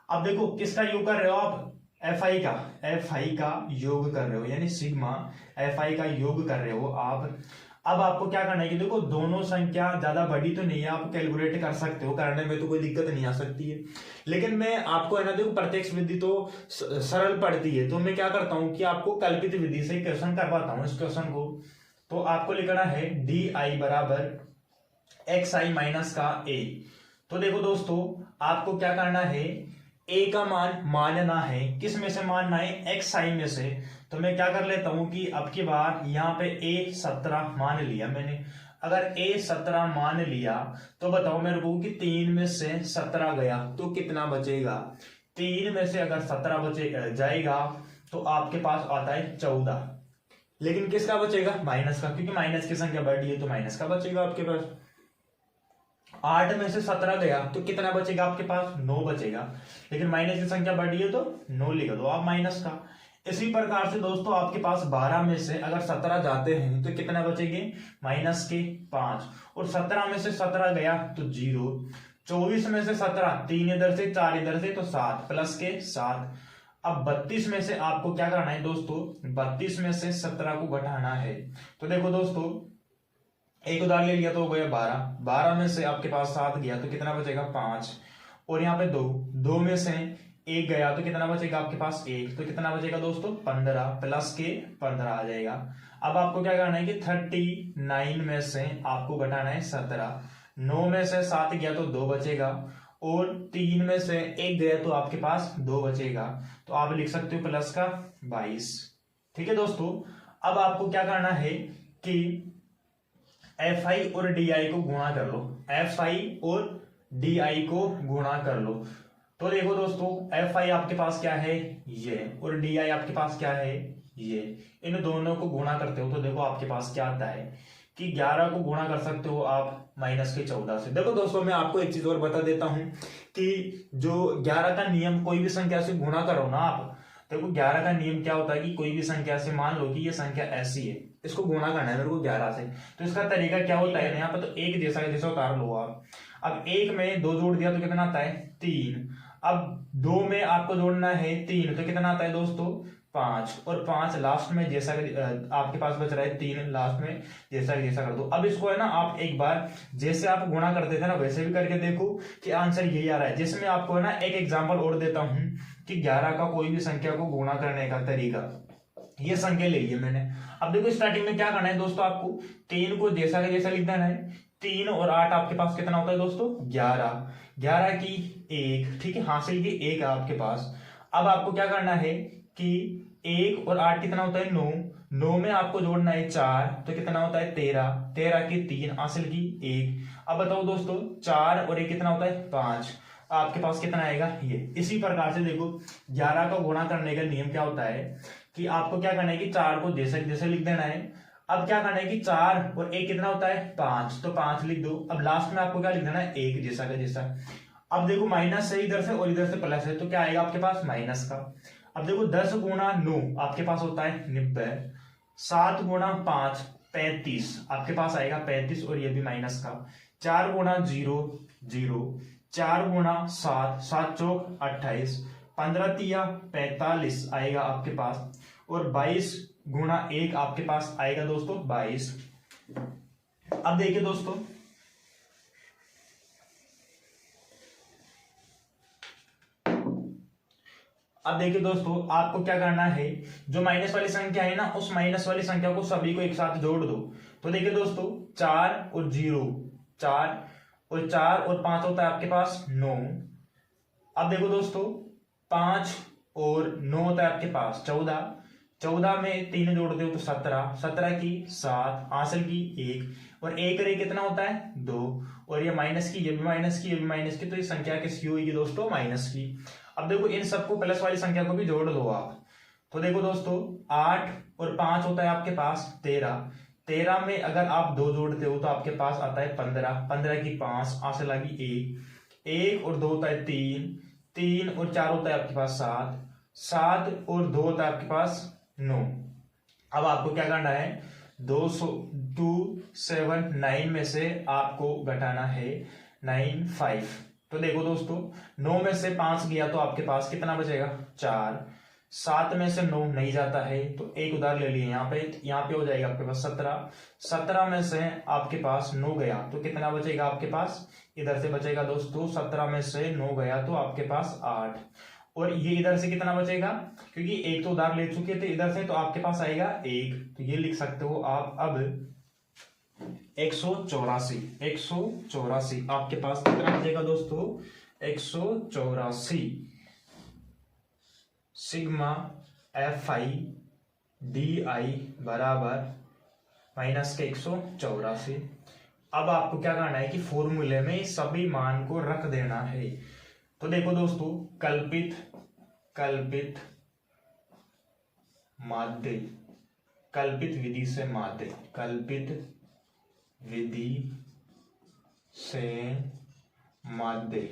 अब देखो किसका योग कर रहे हो आप, एफ आई का योग कर रहे हो, यानी सिग्मा एफ आई का योग कर रहे हो आप। अब आपको क्या करना है कि देखो दोनों संख्या ज्यादा बड़ी तो नहीं है, आप कैलकुलेट कर सकते हो, करने में तो कोई दिक्कत नहीं आ सकती है। लेकिन मैं आपको है ना देखो प्रत्यक्ष विधि तो सरल पड़ती है, तो मैं क्या करता हूं कि आपको कल्पित विधि से क्वेश्चन करवाता हूं। इस क्वेश्चन को तो आपको लिखना है डी आई बराबर एक्स आई माइनस का ए। तो देखो दोस्तों आपको क्या करना है, ए का मान मानना है, किस में से मानना है एक्स आई में से। तो मैं क्या कर लेता हूं कि अब की बार यहाँ पे ए 17 मान लिया मैंने। अगर ए 17 मान लिया तो बताओ मेरे को कि 3 में से 17 गया तो कितना बचेगा। 3 में से अगर 17 बचे जाएगा तो आपके पास आता है 14। लेकिन किसका बचेगा, माइनस का, क्योंकि माइनस की संख्या बढ़ी है तो माइनस का बचेगा आपके पास। 8 में से 17 गया तो कितना बचेगा आपके पास, 9 बचेगा। लेकिन माइनस की संख्या बढ़ी है तो 9 लिख दो आप माइनस का। इसी प्रकार से दोस्तों आपके पास 12 में से अगर 17 जाते हैं तो कितना बचेंगे, माइनस के 5। और 17 में से 17 गया तो 0। 24 में से 17, 3 इधर से 4 इधर से तो 7 प्लस के 7। अब 32 में से आपको क्या करना है दोस्तों, 32 में से 17 को घटाना है। तो देखो दोस्तों एक उदाहरण ले लिया तो हो गया 12। 12 में से आपके पास 7 गया तो कितना बचेगा 5। और यहाँ पे 2 में से 1 गया तो कितना बचेगा आपके पास 1। तो कितना बचेगा दोस्तों 15 प्लस के 15 आ जाएगा। अब आपको क्या करना है कि 39 में से आपको घटाना है 17। 9 में से 7 गया तो 2 बचेगा, और 3 में से 1 गया तो आपके पास 2 बचेगा। तो आप लिख सकते हो प्लस का 22। ठीक है दोस्तों, अब आपको क्या करना है कि एफ आई और डी आई को गुणा कर लो। एफ आई और डी आई को गुणा कर लो। तो देखो दोस्तों एफ आई आपके पास क्या है ये, और डी आई आपके पास क्या है ये। इन दोनों को गुणा करते हो तो देखो आपके पास क्या आता है कि 11 को गुणा कर सकते हो आप माइनस के 14 से। देखो दोस्तों मैं आपको एक चीज और बता देता हूं कि जो 11 का नियम, कोई भी संख्या से गुणा करो ना आप, देखो 11 का नियम क्या होता है कि कोई भी संख्या से, मान लो कि ये संख्या ऐसी है, इसको गुणा करना है मेरे को 11 से, तो इसका तरीका क्या होता है, यहाँ पे तो एक जैसा उतार लो आप। अब 1 में 2 जोड़ दिया तो कितना आता है 3। अब 2 में आपको जोड़ना है 3 तो कितना आता है दोस्तों 5। और 5 लास्ट में जैसा आपके पास बच रहा है 3 लास्ट में जैसा कर दो। अब इसको है ना आप एक बार जैसे आप गुणा करते थे ना वैसे भी करके देखो कि आंसर यही आ रहा है। जैसे मैं आपको है ना एक एग्जांपल और देता हूं कि 11 का कोई भी संख्या को गुणा करने का तरीका। ये संख्या ले लिया मैंने। अब देखो स्टार्टिंग में क्या करना है दोस्तों, आपको 3 को जैसा का जैसा लिख देना है। 3 और 8 आपके पास कितना होता है दोस्तों, 11। 11 की 1, ठीक है, हासिल की 1 है आपके पास। अब आपको क्या करना है कि 1 और 8 कितना होता है, 9। 9 में आपको जोड़ना है 4, तो कितना होता है 13। 13 की 3, हासिल की 1। अब बताओ दोस्तों 4 और 1 कितना होता है 5। आपके पास कितना आएगा ये। इसी प्रकार से देखो 11 का गुणा करने का नियम क्या होता है कि आपको क्या करना है कि 4 को जैसे जैसे लिख देना है। अब क्या करना है कि 4 और 1 कितना होता है 5, तो 5 लिख दो। अब लास्ट में आपको क्या लिख देना है, 1 जैसा का जैसा। अब देखो माइनस है इधर से और इधर से प्लस है, तो क्या आएगा आपके पास माइनस का। अब देखो 10 गुणा 9 आपके पास होता है 90। 7 गुणा 5 35 आपके पास आएगा 35, और ये भी माइनस का। 4 गुणा 0 0। 4 गुणा 7 7 चौक 28। 15 तिया 45 आएगा आपके पास, और 22 गुणा 1 आपके पास आएगा दोस्तों 22। अब देखिए दोस्तों, अब देखिए दोस्तों आपको क्या करना है, जो माइनस वाली संख्या है ना, उस माइनस वाली संख्या को सभी को एक साथ जोड़ दो। तो देखिए दोस्तों 4 और 0 4, और 4 और 5 होता है आपके पास 9। अब देखो दोस्तों 5 और 9 होता है आपके पास 14। 14 में 3 जोड़ते हो तो 17। 17 की 7, हासिल की 1, और 1 रे कितना होता है 2, और ये माइनस की, ये भी माइनस की, ये भी माइनस की, तो ये संख्या किसकी हुई दोस्तों, माइनस की। अब देखो इन सबको प्लस वाली संख्या को भी जोड़ दो आप। तो देखो दोस्तों 8 और 5 होता है आपके पास 13। 13 में अगर आप 2 जोड़ते हो तो आपके पास आता है 15। 15 की 5, हासिल लगी 1। 1 और 2 होता है 3। 3 और 4 होता है आपके पास 7। 7 और 2 होता है आपके पास 9। अब आपको क्या करना है, 279 में से आपको घटाना है 95। तो देखो दोस्तों 9 में से 5 गया तो आपके पास कितना बचेगा 4। 7 में से 9 नहीं जाता है तो एक उधार ले लिए यहाँ पे हो जाएगा आपके पास 17। 17 में से आपके पास 9 गया तो कितना बचेगा आपके पास, इधर से बचेगा दोस्तों 17 में से 9 गया तो आपके पास 8, और ये इधर से कितना बचेगा, क्योंकि एक तो उधार ले चुके थे इधर से, तो आपके पास आएगा 1, तो ये लिख सकते हो आप। अब 184 आपके पास कितना बचेगा दोस्तों, 184 सिग्मा FI DI बराबर माइनस के 184। अब आपको क्या करना है कि फॉर्मूले में सभी मान को रख देना है। तो देखो दोस्तों कल्पित माध्य, कल्पित विधि से माध्य, कल्पित विधि से माध्य,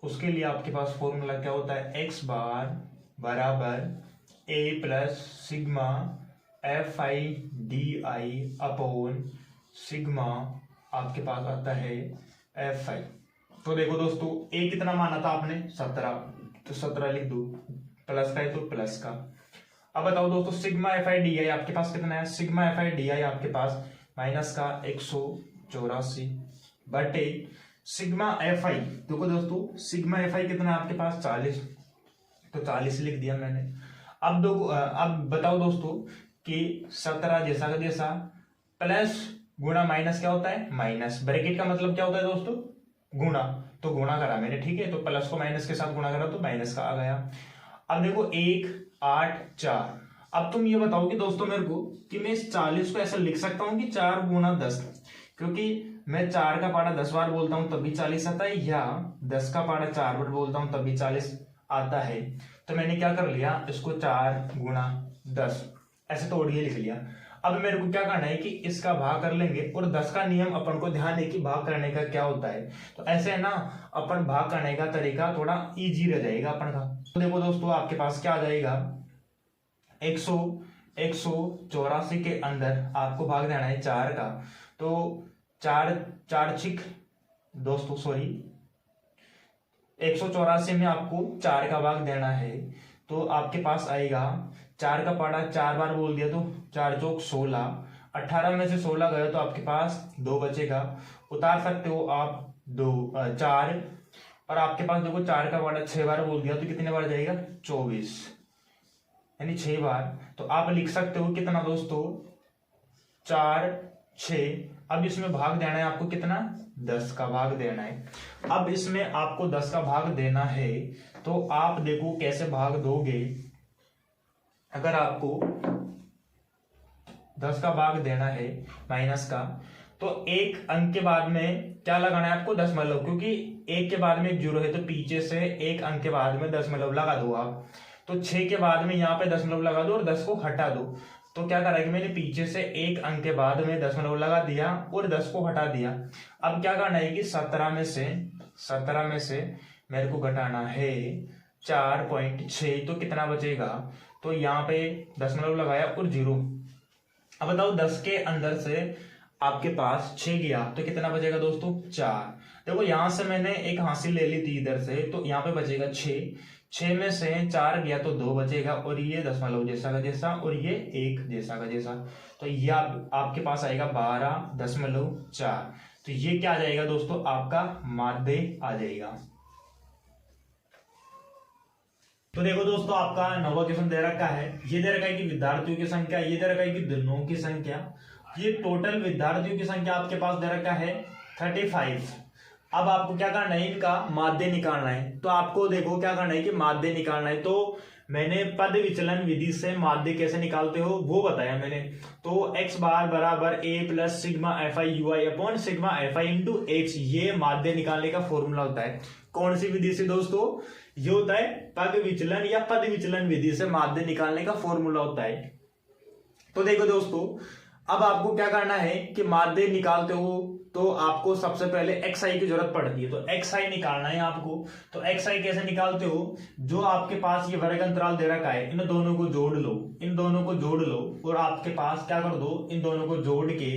उसके लिए आपके पास फॉर्मूला क्या होता है, x बार बराबर a plus sigma FI DI upon sigma आपके पास आता है FI। तो देखो दोस्तों a कितना माना था आपने 17, तो 17 लिख दो, प्लस का है तो प्लस का। अब बताओ दोस्तों सिग्मा FI DI आपके पास कितना है, सिग्मा FI DI आपके पास माइनस का 184 बटे सिग्मा FI। देखो दोस्तों सिग्मा FI कितना है आपके पास 40, तो 40 लिख दिया मैंने। अब बताओ दोस्तों कि 17 जैसा का जैसा, प्लस गुणा माइनस क्या होता है माइनस, ब्रैकेट का मतलब क्या होता है दोस्तों गुणा, तो गुणा करा मैंने, ठीक है, तो प्लस को माइनस के साथ गुणा करा तो माइनस का आ गया। अब देखो 1 8 4। अब तुम ये बताओ कि दोस्तों मेरे को कि मैं इस 40 को ऐसा लिख सकता हूं कि 4 गुणा 10, क्योंकि मैं 4 का पारा 10 बार बोलता हूं तब भी 40 आता है, या 10 का पारा 4 बार बोलता हूं तब भी 40 आता है। तो मैंने क्या कर लिया, इसको 4 गुणा 10 ऐसे तोड़ के लिख लिया। अब मेरे को क्या करना है कि इसका भाग कर लेंगे, और 10 का नियम अपन को ध्यान है कि भाग करने का क्या होता है, तो ऐसे है ना अपन भाग करने का तरीका थोड़ा इजी रह जाएगा अपन का। तो देखो दोस्तों आपके पास क्या आ जाएगा, 184 के अंदर आपको भाग देना है 4 का, तो 4 छिक दोस्तों सॉरी 184 में आपको 4 का भाग देना है, तो आपके पास आएगा 4 का पारा 4 बार बोल दिया तो 4 चौक 16। 18 में से 16 गया तो आपके पास 2 बचेगा, उतार सकते हो आप 4, और आपके पास देखो 4 का पारा 6 बार बोल दिया तो कितने बार जाएगा 24, यानी 6 बार, तो आप लिख सकते हो कितना दोस्तों 4 6। अब इसमें भाग देना है आपको कितना 10 का भाग देना है। अब इसमें आपको 10 का भाग देना है तो आप देखो कैसे भाग दोगे। अगर आपको 10 का भाग देना है माइनस का, तो एक अंक के बाद में क्या लगाना है आपको दशमलव, क्योंकि एक के बाद में एक जीरो है तो पीछे से एक अंक के बाद में दशमलव लगा दो आप। तो 6 के बाद में यहाँ पे दशमलव लगा दो और 10 को हटा दो। तो क्या करा कि मैंने पीछे से एक अंक के बाद में दशमलव लगा दिया और 10 को हटा दिया। अब क्या करना है कि 17 में से मेरे को घटाना है 4.6, तो कितना बचेगा, तो यहाँ पे दशमलव लगाया और जीरो। अब बताओ 10 के अंदर से आपके पास 6 गया तो कितना बचेगा दोस्तों 4। देखो यहां से मैंने एक हासिल ले ली थी इधर से, तो यहाँ पे बचेगा 6 में से 4 गया तो 2 बचेगा और ये दशमलव जैसा का जैसा और ये 1 जैसा का जैसा। तो ये आपके पास आएगा 12.4। तो ये क्या आ जाएगा दोस्तों आपका माध्य आ जाएगा। तो देखो दोस्तों आपका 9वां क्वेश्चन दे रखा है। ये दे रखा है कि विद्यार्थियों की संख्या, ये दे रखा है कि दिनों की संख्या। ये टोटल विद्यार्थियों की संख्या आपके पास दे रखा है 35। अब आपको क्या करना है इनका माध्य निकालना है। तो आपको देखो क्या करना है कि माध्य निकालना है। तो मैंने पद विचलन विधि से माध्य कैसे निकालते हो वो बताया मैंने। तो x बार बराबर a plus sigma F I U I upon sigma F I into H, ये माध्य निकालने का फॉर्मूला होता है। कौन सी विधि से दोस्तों, ये होता है पद विचलन या पद विचलन विधि से माध्य निकालने का फॉर्मूला होता है। तो देखो दोस्तों अब आपको क्या करना है कि माध्य निकालते हो तो आपको सबसे पहले xi की जरूरत पड़ती है। तो xi निकालना है आपको। तो xi कैसे निकालते हो, जो आपके पास ये वर्ग अंतराल दे रखा है इन दोनों को जोड़ लो, इन दोनों को जोड़ लो और आपके पास क्या कर दो, इन दोनों को जोड़ के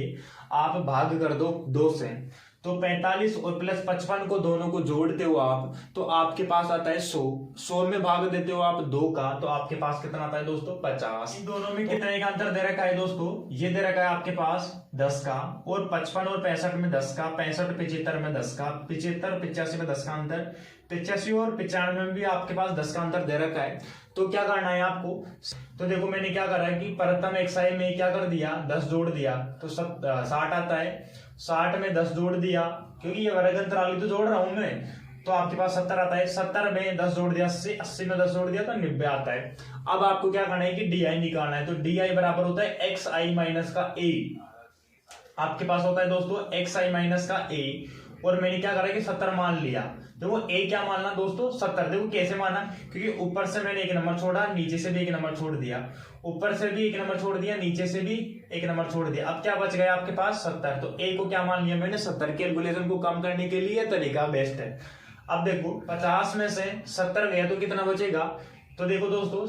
आप भाग कर दो 2 से। तो 45 और प्लस 55 को दोनों को जोड़ते हो आप, तो आपके पास आता है 100 में भाग देते हो आप 2 का, तो आपके पास कितना आता है दोस्तों 50। इन दोनों में कितने का अंतर दे रखा है दोस्तों, ये दे रखा है आपके पास 10 का, और 55 और 65 में 10 का, 65 75 में 10 का, 75 85 में 10 का अंतर, 85 और 95 में भी आपके पास 10 का अंतर दे रखा है। तो क्या करना है आपको, तो देखो मैंने क्या करा है कि प्रथम xi में क्या कर दिया 10 जोड़ दिया तो 60 आता है। 60 में 10 जोड़ दिया, क्योंकि ये वर्ग अंतराल तो जोड़ रहा हूं मैं, तो आपके पास 70 आता है। 70 में 10 जोड़ दिया 80, 80 में 10 जोड़ दिया तो 90 आता है। अब आपको क्या करना है कि डी निकालना है। तो डी बराबर होता है xi माइनस का a। आपके पास होता है दोस्तों xi माइनस का a, और मैंने क्या करा कि 70 मान लिया। देखो a क्या मानना दोस्तों 70। देखो कैसे माना, क्योंकि ऊपर से मैंने 1 नंबर छोड़ा, नीचे से भी 1 नंबर छोड़ दिया, ऊपर से भी 1 नंबर छोड़ दिया, नीचे से भी 1 नंबर छोड़ दिया। अब क्या बच गया आपके पास 70। तो a को क्या मान लिया मैंने 70। कैलकुलेशन को कम करने के लिए तरीका बेस्ट है। अब देखो 50 में से 70 गया तो कितना बचेगा, तो देखो दोस्तों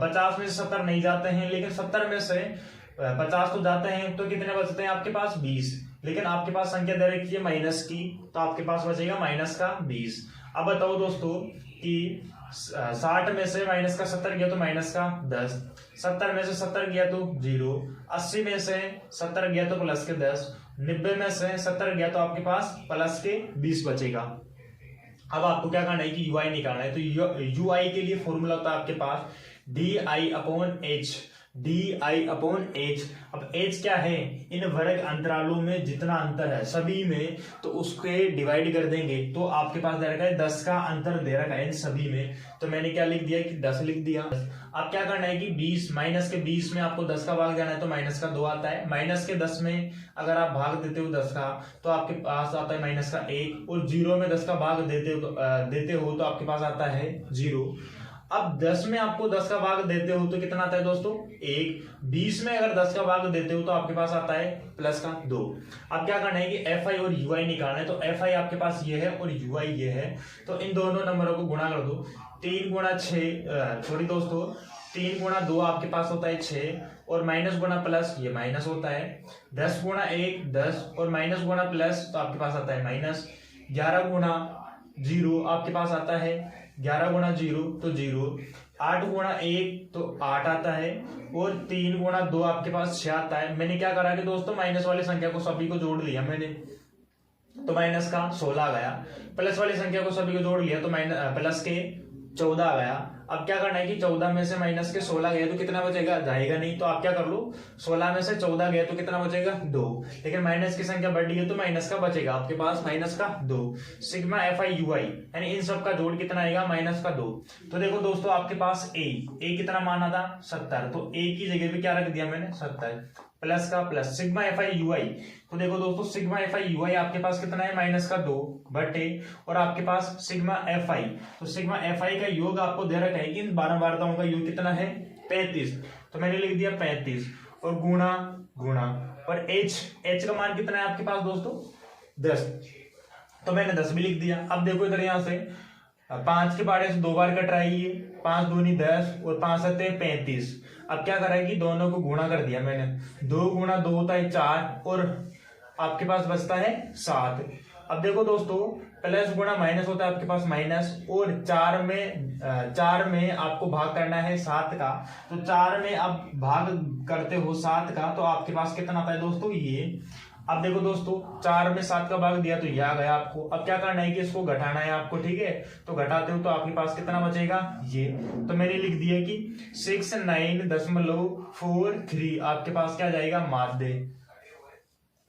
50 में से 70 नहीं जाते हैं, लेकिन 70 में से 50 तो जाते हैं, तो कितने बचते हैं आपके पास 20। लेकिन आपके पास संख्या दे रखी है माइनस की, तो आपके पास बचेगा माइनस का 20। अब बताओ दोस्तों कि 60 में से माइनस का 70 गया तो माइनस का 10, 70 में से 70 गया तो 0, 80 में से 70 गया तो प्लस के 10, 90 में से 70 गया तो आपके पास प्लस के 20 बचेगा। अब आपको क्या करना है कि ui निकालना है। तो ui के लिए फॉर्मूला होता है आपके पास di/h, di/h। अब h क्या है, इन वर्ग अंतरालों में जितना अंतर है सभी में, तो उसके डिवाइड कर देंगे तो आपके पास दे रखा है 10 का अंतर दे रखा है इन सभी में। तो मैंने क्या लिख दिया कि 10 लिख दिया। अब क्या करना है कि 20 माइनस के 20 में आपको 10 का भाग देना है, तो माइनस का 2 आता है। माइनस के 10 में अगर आप भाग देते हो 10 का, तो आपके पास आता है माइनस का 1, और 0 में 10 का भाग देते हो तो आपके पास आता है 0। अब 10 में आपको 10 का भाग देते हो तो कितना आता है दोस्तों 1। 20 में अगर 10 का भाग देते हो तो आपके पास आता है प्लस का 2। अब क्या करना है कि fi और ui निकालना है। तो fi आपके पास ये है और ui ये है, तो इन दोनों नंबरों को गुणा कर दो। 3 गुणा 6 सॉरी दोस्तों 3 गुणा 2 आपके पास होता है 6, और माइनस गुणा प्लस ये माइनस होता है। 10 गुणा 1 10, और माइनस गुणा प्लस तो आपके पास आता है माइनस। 11 गुणा 0 आपके पास आता है 11 गुणा 0 तो 0, 8 गुणा 1 तो 8 आता है, और 3 गुणा 2 आपके पास 6 आता है। मैंने क्या करा कि दोस्तों माइनस वाली संख्या को सभी को जोड़ लिया मैंने, तो माइनस का 16 आ गया। प्लस वाली संख्या को सभी को जोड़ लिया तो प्लस के 14 आ गया। अब क्या करना है कि 14 में से माइनस के 16 गए तो कितना बचेगा, जाएगा नहीं, तो आप क्या कर लो 16 में से 14 गए तो कितना बचेगा 2, लेकिन माइनस की संख्या बढ़ रही है तो माइनस का बचेगा आपके पास माइनस का 2। सिग्मा एफ आई यू आई यानी इन सब का जोड़ कितना आएगा माइनस का 2। तो देखो दोस्तों आपके पास ए कितना माना था 70, तो ए की जगह पे क्या रख दिया मैंने 70 प्लस का plus sigma F I U I. तो देखो दोस्तों sigma F I U I आपके पास कितना है माइनस का 2 बटे और आपके पास सिग्मा एफ आई, तो सिग्मा एफ आई का योग आपको दे रखा है कि इन 12 वार्ताओं का योग कितना है 35, तो मैंने लिख दिया 35 और गुणा गुणा और h का मान कितना है आपके पास दोस्तों 10, तो मैंने 10 भी लिख दिया। अब देखो इधर यहां से 5 के बारे से 2 बार कट रहा है, 5 दूनी 10 और 5 सत्ते 35। अब क्या करा है कि दोनों को गुणा कर दिया मैंने, 2 गुणा 2 होता है 4 और आपके पास बचता है 7। अब देखो दोस्तों प्लस गुणा माइनस होता है आपके पास माइनस और 4 में आपको भाग करना है 7 का, तो 4 में आप भाग करते हो 7 का तो आपके पास कितना आता है दोस्तों ये। अब देखो दोस्तों 4 में 7 का भाग दिया तो ये आ गया आपको। अब क्या करना है कि इसको घटाना है आपको, ठीक है, तो घटाते हो तो आपके पास कितना बचेगा ये, तो मैंने लिख दिया कि 69.43 आपके पास क्या जाएगा माध्य।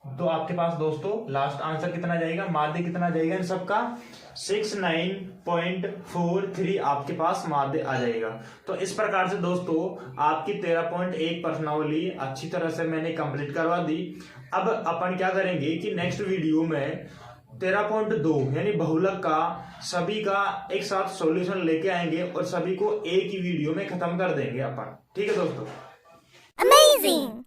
तो आपके पास दोस्तों लास्ट आंसर कितना जाएगा माध्य, कितना जाएगा इन सबका 69.43 आपके पास माध्य आ जाएगा। तो इस प्रकार से दोस्तों आपकी 13.1 प्रश्नावली अच्छी तरह से मैंने कंप्लीट करवा दी। अब अपन क्या करेंगे कि नेक्स्ट वीडियो में 13.2 यानी बहुलक का सभी का एक साथ सॉल्यूशन लेके आएंगे और सभी को एक ही वीडियो में खत्म कर देंगे अपन, ठीक है दोस्तों। Amazing!